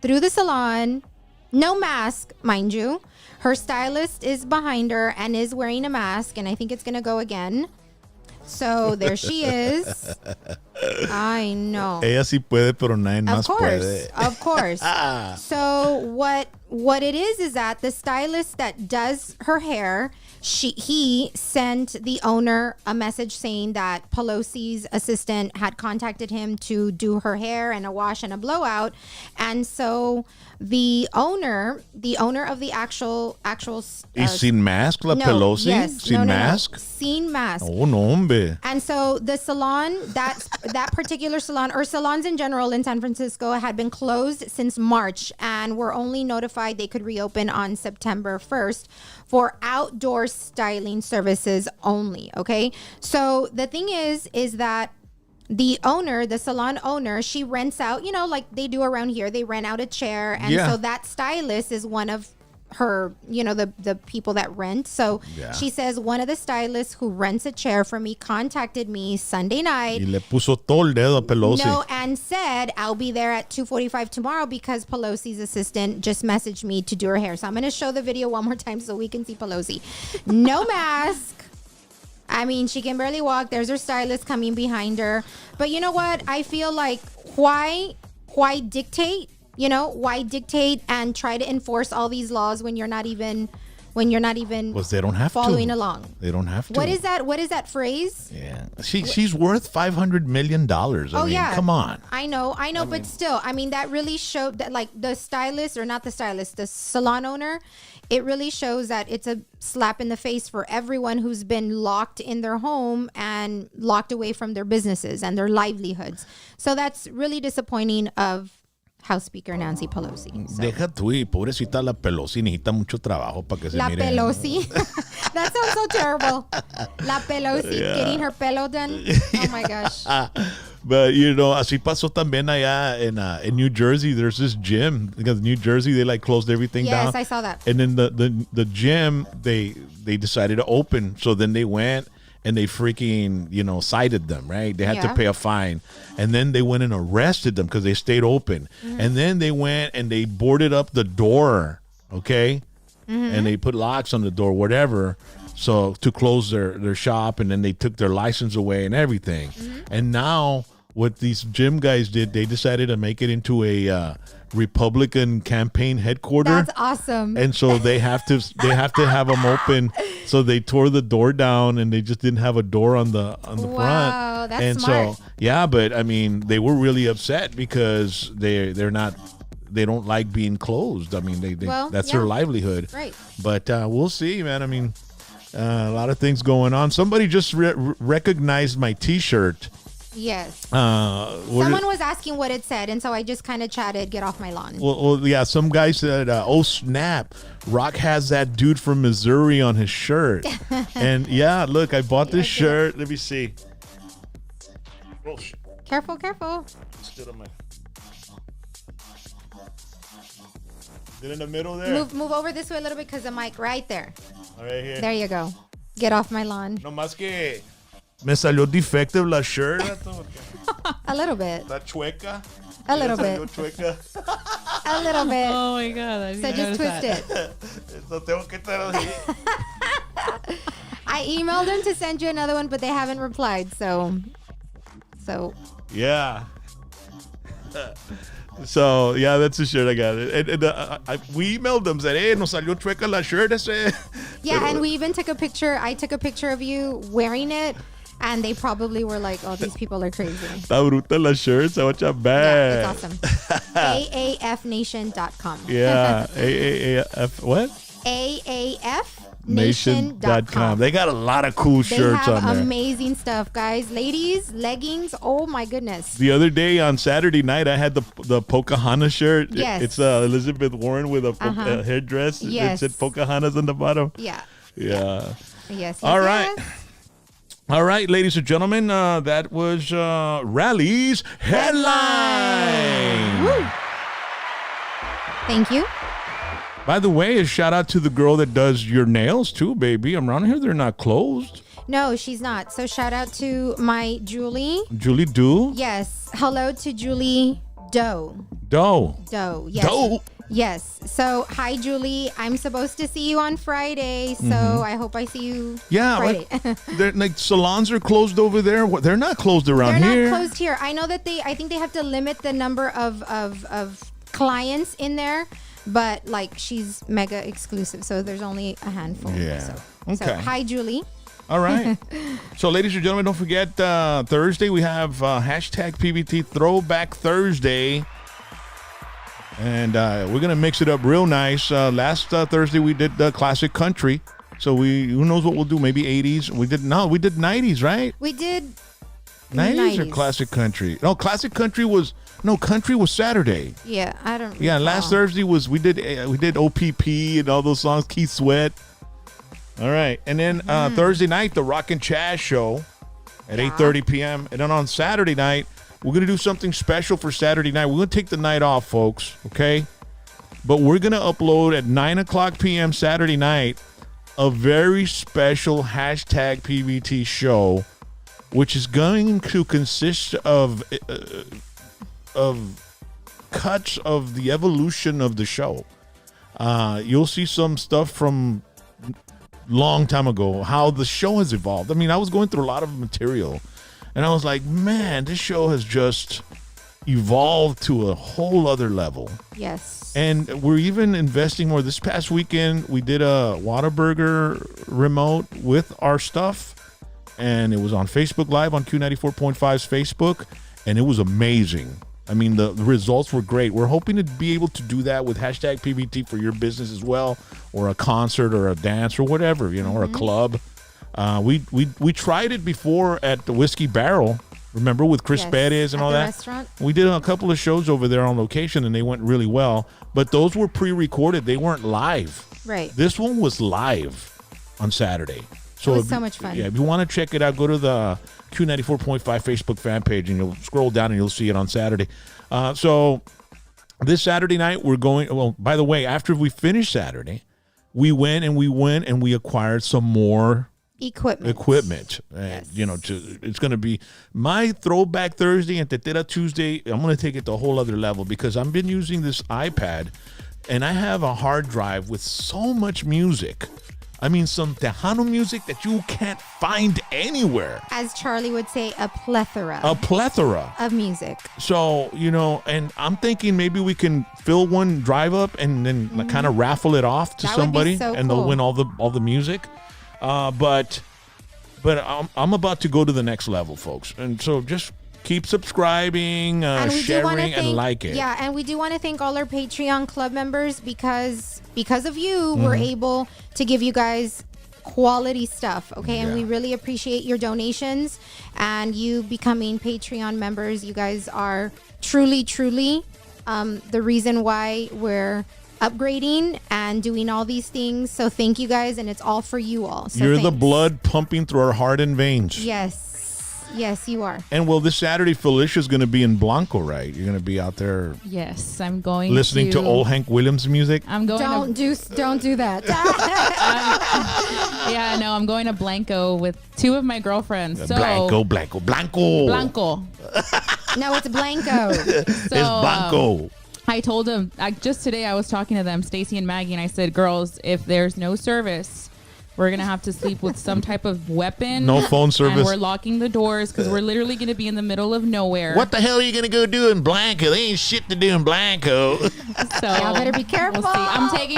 through the salon, no mask, mind you. Her stylist is behind her and is wearing a mask, and I think it's going to go again. So there she is. I know. Ella sí puede, pero nadie más puede. Of course. So what it is that the stylist that does her hair, he sent the owner a message saying that Pelosi's assistant had contacted him to do her hair and a wash and a blowout. And so the owner of the actual ¿Y sin mask la Pelosi? Yes, sin mask? No. Sin mask. Oh, no, hombre. And so the salon, that particular salon, or salons in general in San Francisco, had been closed since March and were only notified they could reopen on September 1st for outdoor styling services only, okay? So the thing is that the salon owner, she rents out, you know, like they do around here, they rent out a chair. And so that stylist is one of her, you know, the people that rent. So she says one of the stylists who rents a chair for me contacted me Sunday night. Y le puso todo el dedo a Pelosi. No, and said I'll be there at 2:45 tomorrow because Pelosi's assistant just messaged me to do her hair. So I'm going to show the video one more time so we can see Pelosi. No mask. I mean, she can barely walk. There's her stylist coming behind her. But you know what? I feel like why dictate? You know, why dictate and try to enforce all these laws when you're not even Well, they don't have following to. along. They don't have to. What is that phrase? Yeah. She's worth $500 million. I mean, come on. I know, but still, I mean, that really showed that, like, the stylist, or not the stylist, the salon owner, it really shows that it's a slap in the face for everyone who's been locked in their home and locked away from their businesses and their livelihoods. So that's really disappointing of House Speaker Nancy Pelosi. So. Deja tú, y pobrecita la Pelosi necesita mucho trabajo para que se mire. La Pelosi. That sounds so terrible. La Pelosi getting her pelo done. Oh my gosh. But así pasó también allá in New Jersey. There's this gym because New Jersey they like closed everything down. Yes, I saw that. And then the gym they decided to open, so then they went and they freaking cited them, right? They had to pay a fine, and then they went and arrested them because they stayed open, and then they went and they boarded up the door, okay, and they put locks on the door, whatever. So to close their shop, and then they took their license away and everything. And now what these gym guys did, they decided to make it into a Republican campaign headquarters. That's awesome. And so they have to have them open. So they tore the door down, and they just didn't have a door on the front. Wow, that's and smart. So but I mean, they were really upset because they don't like being closed. I mean, that's their livelihood. Right. But we'll see, man. I mean, a lot of things going on. Somebody just recognized my T-shirt. Yes. Someone was asking what it said, and so I just kind of chatted, get off my lawn. Well, yeah, some guy said, oh, snap. Rock has that dude from Missouri on his shirt. And, yeah, look, I bought this shirt. Let me see. Oh, Careful. Get in the middle there. Move over this way a little bit because the mic right there. All right, here. There you go. Get off my lawn. No más que me salió defective la shirt. A little bit. Está chueca. A little bit. Chueca. A little bit. Oh my God. So just twist it. Eso tengo que estar así. I emailed them to send you another one, but they haven't replied. So. Yeah. So, yeah, that's the shirt I got. And we emailed them, said, hey, nos salió chueca la shirt ese. Yeah, and we even took a picture. I took a picture of you wearing it, and they probably were like, oh, these people are crazy. Está bruta la shirt, se watch out bad. Yeah, it's awesome. AAFnation.com. Yeah, AAF, what? AAFnation.com. They got a lot of cool shirts on there. They have amazing stuff, guys. Ladies, leggings. Oh my goodness. The other day on Saturday night, I had the Pocahontas shirt. Yes. It's Elizabeth Warren with a hairdress. Yes. It said Pocahontas on the bottom. Yeah. Yes. All right. All right, ladies and gentlemen, that was Rally's Headline. Woo. Thank you. By the way, a shout out to the girl that does your nails too, baby. Around here, they're not closed. No, she's not. So shout out to my Julie. Julie Doe? Yes. Hello to Julie Doe. Doe. Yes. Doe. Yes. So hi, Julie. I'm supposed to see you on Friday, so I hope I see you Friday. Like salons are closed over there. They're not closed around here. They're not closed here. I know that I think they have to limit the number of clients in there. But like she's mega exclusive, so there's only a handful. Yeah. So hi, Julie. All right. So, ladies and gentlemen, don't forget Thursday we have hashtag PBT Throwback Thursday, and we're gonna mix it up real nice. Last Thursday we did classic country, so who knows what we'll do? Maybe 80s. We did 90s, right? We did 90s or classic country. No, classic country was. No, country was Saturday. Yeah, I don't. Yeah, last Thursday we did OPP and all those songs. Keith Sweat. All right, and then Thursday night the Rock and Chaz show at 8:30 p.m. And then on Saturday night we're gonna do something special for Saturday night. We're gonna take the night off, folks. Okay, but we're gonna upload at 9:00 p.m. Saturday night a very special hashtag PBT show, which is going to consist of cuts of the evolution of the show. You'll see some stuff from long time ago, how the show has evolved. I mean, I was going through a lot of material and I was like, man, this show has just evolved to a whole other level. Yes. And we're even investing more. This past weekend, we did a Whataburger remote with our stuff, and it was on Facebook Live on Q94.5's Facebook, and it was amazing. I mean, the results were great. We're hoping to be able to do that with hashtag PBT for your business as well, or a concert or a dance or whatever, or a club. We tried it before at the Whiskey Barrel, remember, with Chris Perez and all that. Restaurant. We did a couple of shows over there on location, and they went really well. But those were pre-recorded. They weren't live. Right. This one was live on Saturday. So it was so much fun. Yeah, if you want to check it out, go to the Q94.5 Facebook fan page, and you'll scroll down and you'll see it on Saturday. So this Saturday night, we're going. Well, by the way, after we finished Saturday, we went and we acquired some more equipment. Yes. It's going to be my Throwback Thursday and Tetera Tuesday. I'm going to take it to a whole other level because I've been using this iPad, and I have a hard drive with so much music. I mean, some Tejano music that you can't find anywhere. As Charlie would say, a plethora. Of music. So, and I'm thinking maybe we can fill one drive up and then kind of raffle it off to That somebody, would be so and cool. they'll win all the music. But I'm about to go to the next level, folks. And so just keep subscribing, sharing, and like it. Yeah, and we do want to thank all our Patreon club members because of you, we're able to give you guys quality stuff, okay? And we really appreciate your donations and you becoming Patreon members. You guys are truly the reason why we're upgrading and doing all these things. So thank you guys, and it's all for you all. So You're the blood pumping through our heart and veins. Yes, you are. And well, this Saturday, Felicia's going to be in Blanco, right? You're going to be out there. Yes, I'm going listening to old Hank Williams music. I'm going. Don't do that. I'm going to Blanco with two of my girlfriends. So Blanco. No, it's Blanco. It's Blanco. I told them just today. I was talking to them, Stacy and Maggie, and I said, "Girls, if there's no service, we're going to have to sleep with some type of weapon. No phone service. And we're locking the doors because we're literally going to be in the middle of nowhere." What the hell are you going to go do in Blanco? There ain't shit to do in Blanco. So y'all better be careful. We'll see.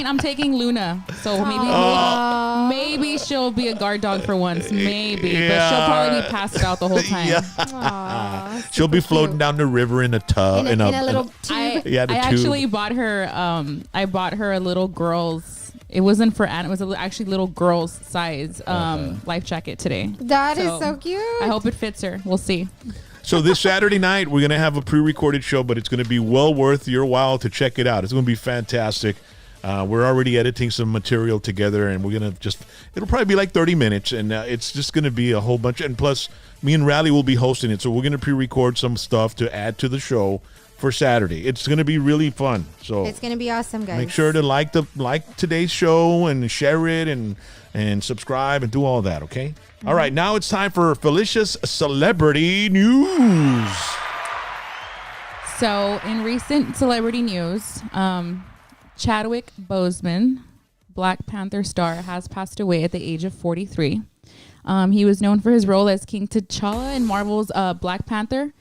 I'm taking Luna. So maybe she'll be a guard dog for once. Maybe. Yeah. But she'll probably be passed out the whole time. Yeah. She'll be floating down the river in a tub. In a little tube. I actually bought her a little girl's. It wasn't for Anna. It was actually little girl's size life jacket today. That is so cute. I hope it fits her. We'll see. So this Saturday night, we're going to have a pre-recorded show, but it's going to be well worth your while to check it out. It's going to be fantastic. We're already editing some material together, and we're going to it'll probably be like 30 minutes, and it's just going to be a whole bunch. And plus, me and Rally will be hosting it, so we're going to pre-record some stuff to add to the show for Saturday. It's going to be really fun. So it's going to be awesome, guys. Make sure to like today's show and share it and subscribe and do all that, okay? All right, now it's time for Felicia's Celebrity News. So, in recent celebrity news, Chadwick Boseman, Black Panther star, has passed away at the age of 43. He was known for his role as King T'Challa in Marvel's Black Panther.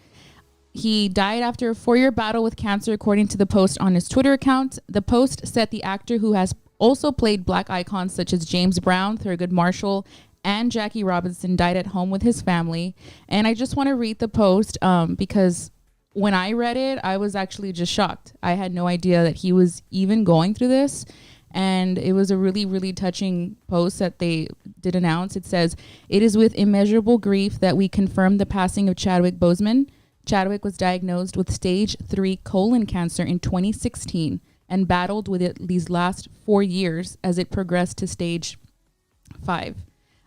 He died after a 4-year battle with cancer, according to the post on his Twitter account. The post said the actor, who has also played black icons such as James Brown, Thurgood Marshall, and Jackie Robinson, died at home with his family. And I just want to read the post because when I read it, I was actually just shocked. I had no idea that he was even going through this. And it was a really, really touching post that they did announce. It says, "It is with immeasurable grief that we confirm the passing of Chadwick Boseman. Chadwick was diagnosed with stage 3 colon cancer in 2016 and battled with it these last 4 years as it progressed to stage 5.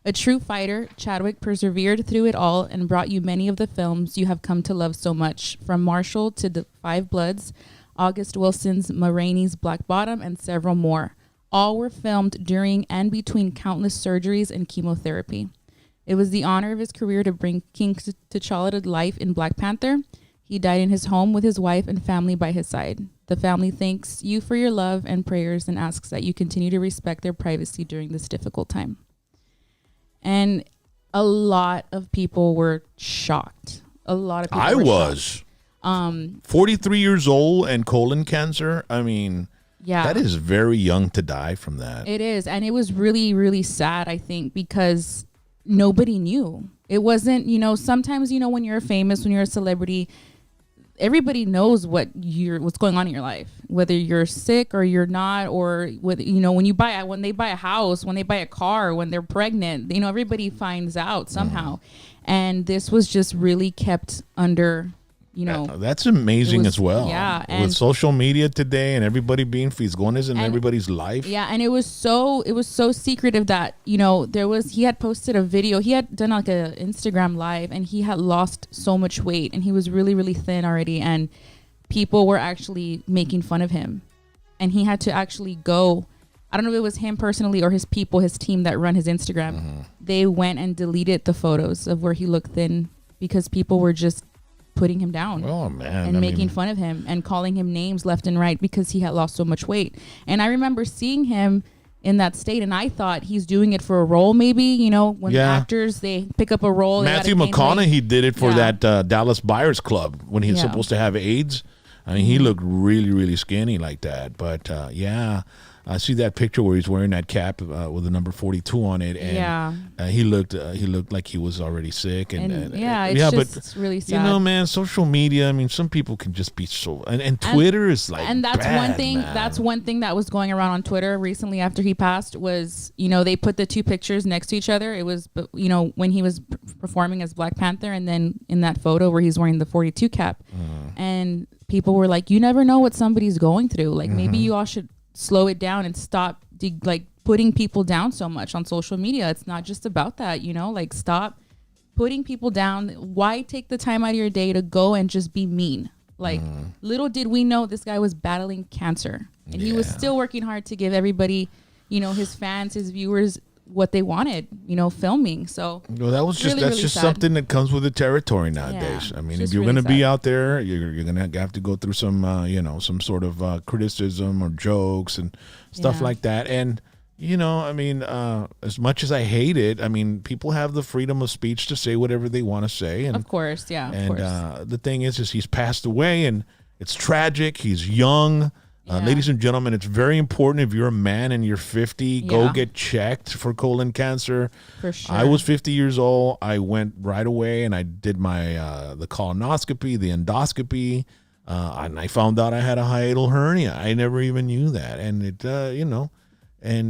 A true fighter, Chadwick persevered through it all and brought you many of the films you have come to love so much, from Marshall to The Five Bloods, August Wilson's Ma Rainey's Black Bottom, and several more. All were filmed during and between countless surgeries and chemotherapy. It was the honor of his career to bring King T'Challa to life in Black Panther. He died in his home with his wife and family by his side. The family thanks you for your love and prayers and asks that you continue to respect their privacy during this difficult time." And a lot of people were shocked. A lot of people I were was. shocked. 43 years old and colon cancer. I mean, Yeah. that is very young to die from that. It is. And it was really, really sad, I think, because nobody knew. It wasn't, sometimes, when you're famous, when you're a celebrity, everybody knows what's going on in your life, whether you're sick or you're not, or whether, when they buy a house, when they buy a car, when they're pregnant, everybody finds out somehow. And this was just really kept under That's amazing as well. Yeah, and with social media today and everybody being going in everybody's life. Yeah, and it was so secretive that he had posted a video. He had done like a Instagram live, and he had lost so much weight, and he was really, really thin already, and people were actually making fun of him, and he had to actually go. I don't know if it was him personally or his people, his team that run his Instagram. Mm-hmm. They went and deleted the photos of where he looked thin because people were just putting him down and making fun of him and calling him names left and right because he had lost so much weight. And I remember seeing him in that state, and I thought he's doing it for a role, maybe, when actors, they pick up a role. Matthew McConaughey did it for that Dallas Buyers Club when he's supposed to have AIDS. I mean, he looked really, really skinny like that. But, I see that picture where he's wearing that cap with the number 42 on it, and he looked like he was already sick, it's really sad. Man, social media. I mean, some people can just be so, and Twitter is like, and that's bad, one thing. Man. That's one thing that was going around on Twitter recently after he passed was, they put the two pictures next to each other. It was, when he was performing as Black Panther, and then in that photo where he's wearing the 42 cap, and people were like, you never know what somebody's going through. Like maybe you all should slow it down and stop putting people down so much on social media. It's not just about that, stop putting people down. Why take the time out of your day to go and just be mean? Little did we know this guy was battling cancer, and he was still working hard to give everybody, his fans, his viewers, what they wanted, filming. So that was just really sad. Something that comes with the territory nowadays. I mean, if you're going to be out there, you're going to have to go through some some sort of criticism or jokes and stuff like that. And as much as I hate it, I mean, people have the freedom of speech to say whatever they want to say, and of course, the thing is he's passed away, and it's tragic. He's young. Ladies and gentlemen, it's very important if you're a man and you're 50, go get checked for colon cancer. For sure. I was 50 years old. I went right away and I did my the colonoscopy, the endoscopy, and I found out I had a hiatal hernia. I never even knew that, and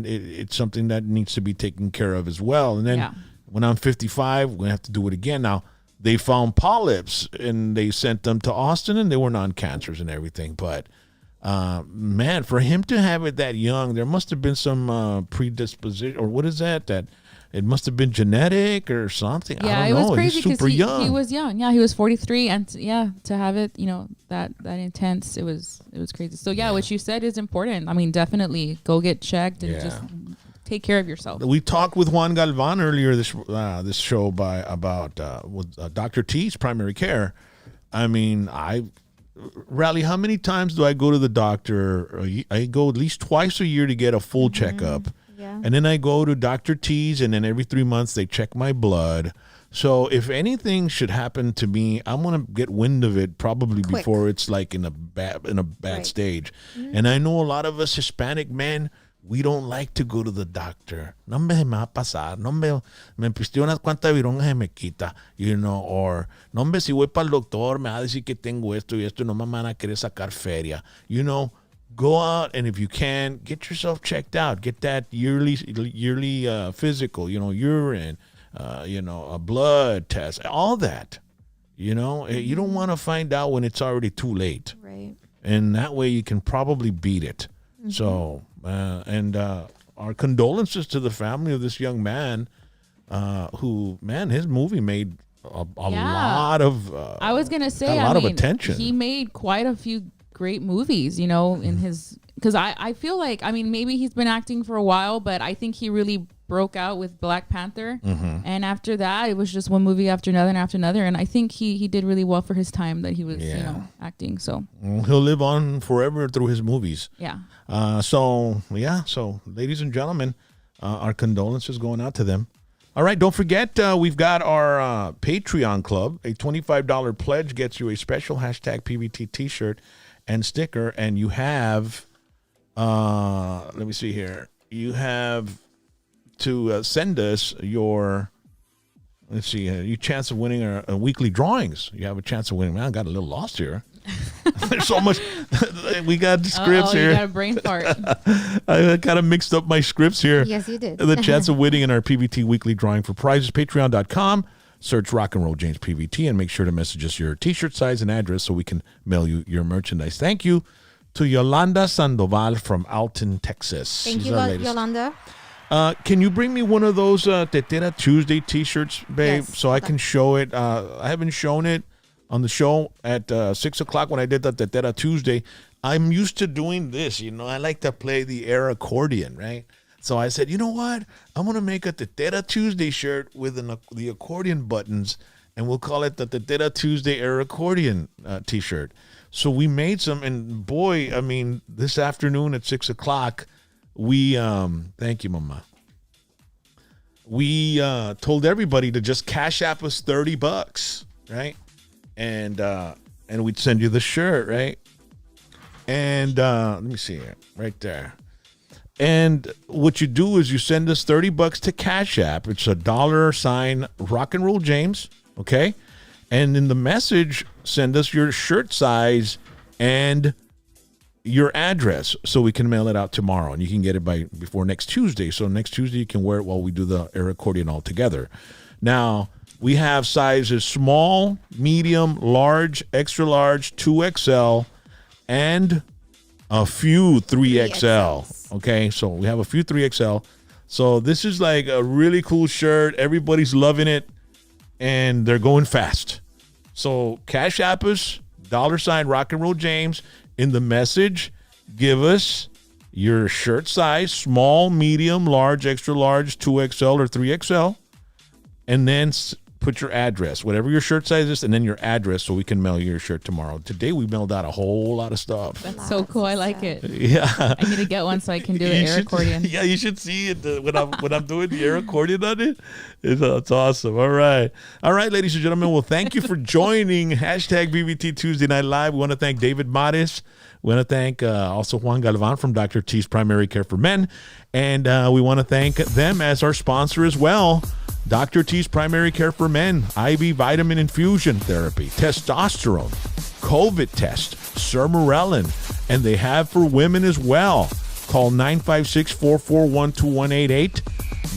it's something that needs to be taken care of as well. And then when I'm 55, we're gonna have to do it again. Now they found polyps and they sent them to Austin, and they were non-cancers and everything, but. Man, for him to have it that young, there must have been some predisposition, or what is that? That it must have been genetic or something. Yeah, I don't know. It was crazy because young. He was young. Yeah, he was 43, and to have it, that intense, it was crazy. So what you said is important. I mean, definitely go get checked and just take care of yourself. We talked with Juan Galvan earlier this show with Dr. T's Primary Care. I mean, Rally, how many times do I go to the doctor? I go at least twice a year to get a full checkup. Yeah. And then I go to Dr. T's, and then every 3 months they check my blood. So if anything should happen to me, I'm going to get wind of it probably before it's like in a bad stage. Mm-hmm. And I know a lot of us Hispanic men, we don't like to go to the doctor. No me va a pasar. No me pisteo unas cuantas virongas y me quita. Or no me si voy para el doctor me va a decir que tengo esto y esto y no me van a querer sacar feria. Go out, and if you can, get yourself checked out. Get that yearly physical, urine, a blood test, all that. You don't want to find out when it's already too late. Right. And that way you can probably beat it. Mm-hmm. So, our condolences to the family of this young man, who, his movie made a lot of. I was gonna say, a lot of attention. He made quite a few great movies, in his. Because I feel like, maybe he's been acting for a while, but I think he really broke out with Black Panther, and after that, it was just one movie after another and after another, and I think he did really well for his time that he was, acting. So he'll live on forever through his movies. Yeah. So ladies and gentlemen, our condolences going out to them. All right, don't forget, we've got our Patreon club. A $25 pledge gets you a special #PVT t-shirt and sticker, and you have, let me see here, you have to send us your, your chance of winning a weekly drawings. You have a chance of winning. Man, I got a little lost here. There's so much. We got scripts here. You got a brain fart. I kind of mixed up my scripts here. Yes, you did. The chance of winning in our PVT weekly drawing for prizes, patreon.com. Search Rock and Roll James PVT and make sure to message us your t-shirt size and address so we can mail you your merchandise. Thank you to Yolanda Sandoval from Alton, Texas. Thank She's you, our latest. Yolanda. Can you bring me one of those Tetera Tuesday t-shirts, babe, Yes, so I hold can on. show it? I haven't shown it on the show at 6 o'clock when I did the Tetera Tuesday. I'm used to doing this. I like to play the air accordion, right? So I said, you know what? I'm going to make a Tetera Tuesday shirt with the accordion buttons, and we'll call it the Tetera Tuesday air accordion t-shirt. So we made some, and boy, I mean, this afternoon at 6 o'clock, we, thank you, Mama. We told everybody to just cash app us $30, right? And we'd send you the shirt, right? And let me see here, right there. And what you do is you send us $30 to Cash App. It's $sign Rock and Roll James, okay? And in the message, send us your shirt size and your address so we can mail it out tomorrow. And you can get it before next Tuesday. So next Tuesday you can wear it while we do the air accordion all together. Now, we have sizes small, medium, large, extra large, 2XL, and a few 3XL. Okay, so we have a few 3XL. So this is like a really cool shirt. Everybody's loving it, and they're going fast. So Cash App us, $sign Rock and Roll James. In the message, give us your shirt size, small, medium, large, extra large, 2XL or 3XL, and then put your address, whatever your shirt size is, and then your address so we can mail you your shirt tomorrow. Today we mailed out a whole lot of stuff. That's so cool. I like it. Yeah. I need to get one so I can do the air accordion. Yeah, you should see it when I'm doing the air accordion on it. It's awesome. All right, ladies and gentlemen. Well, thank you for joining #BBT Tuesday Night Live. We want to thank David Marez. We want to thank also Juan Galvan from Dr. T's Primary Care for Men. And we want to thank them as our sponsor as well. Dr. T's Primary Care for Men, IV vitamin infusion therapy, testosterone, COVID test, Sermorelin, and they have for women as well. Call 956-441-2188,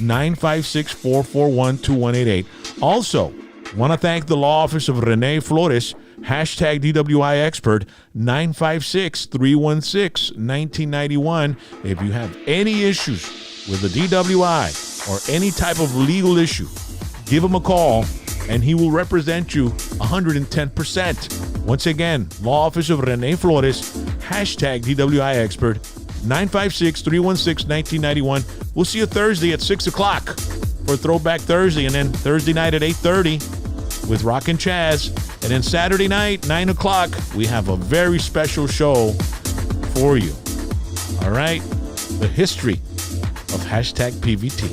956-441-2188. Also, want to thank the law office of Rene Flores, #DWI expert, 956-316-1991. If you have any issues with the DWI or any type of legal issue, give him a call and he will represent you 110%. Once again, law office of Rene Flores, #DWI expert, 956-316-1991. We'll see you Thursday at 6 o'clock for Throwback Thursday, and then Thursday night at 8:30 with Rock and Chaz. And then Saturday night, 9 o'clock, we have a very special show for you. All right? The history of #PVT.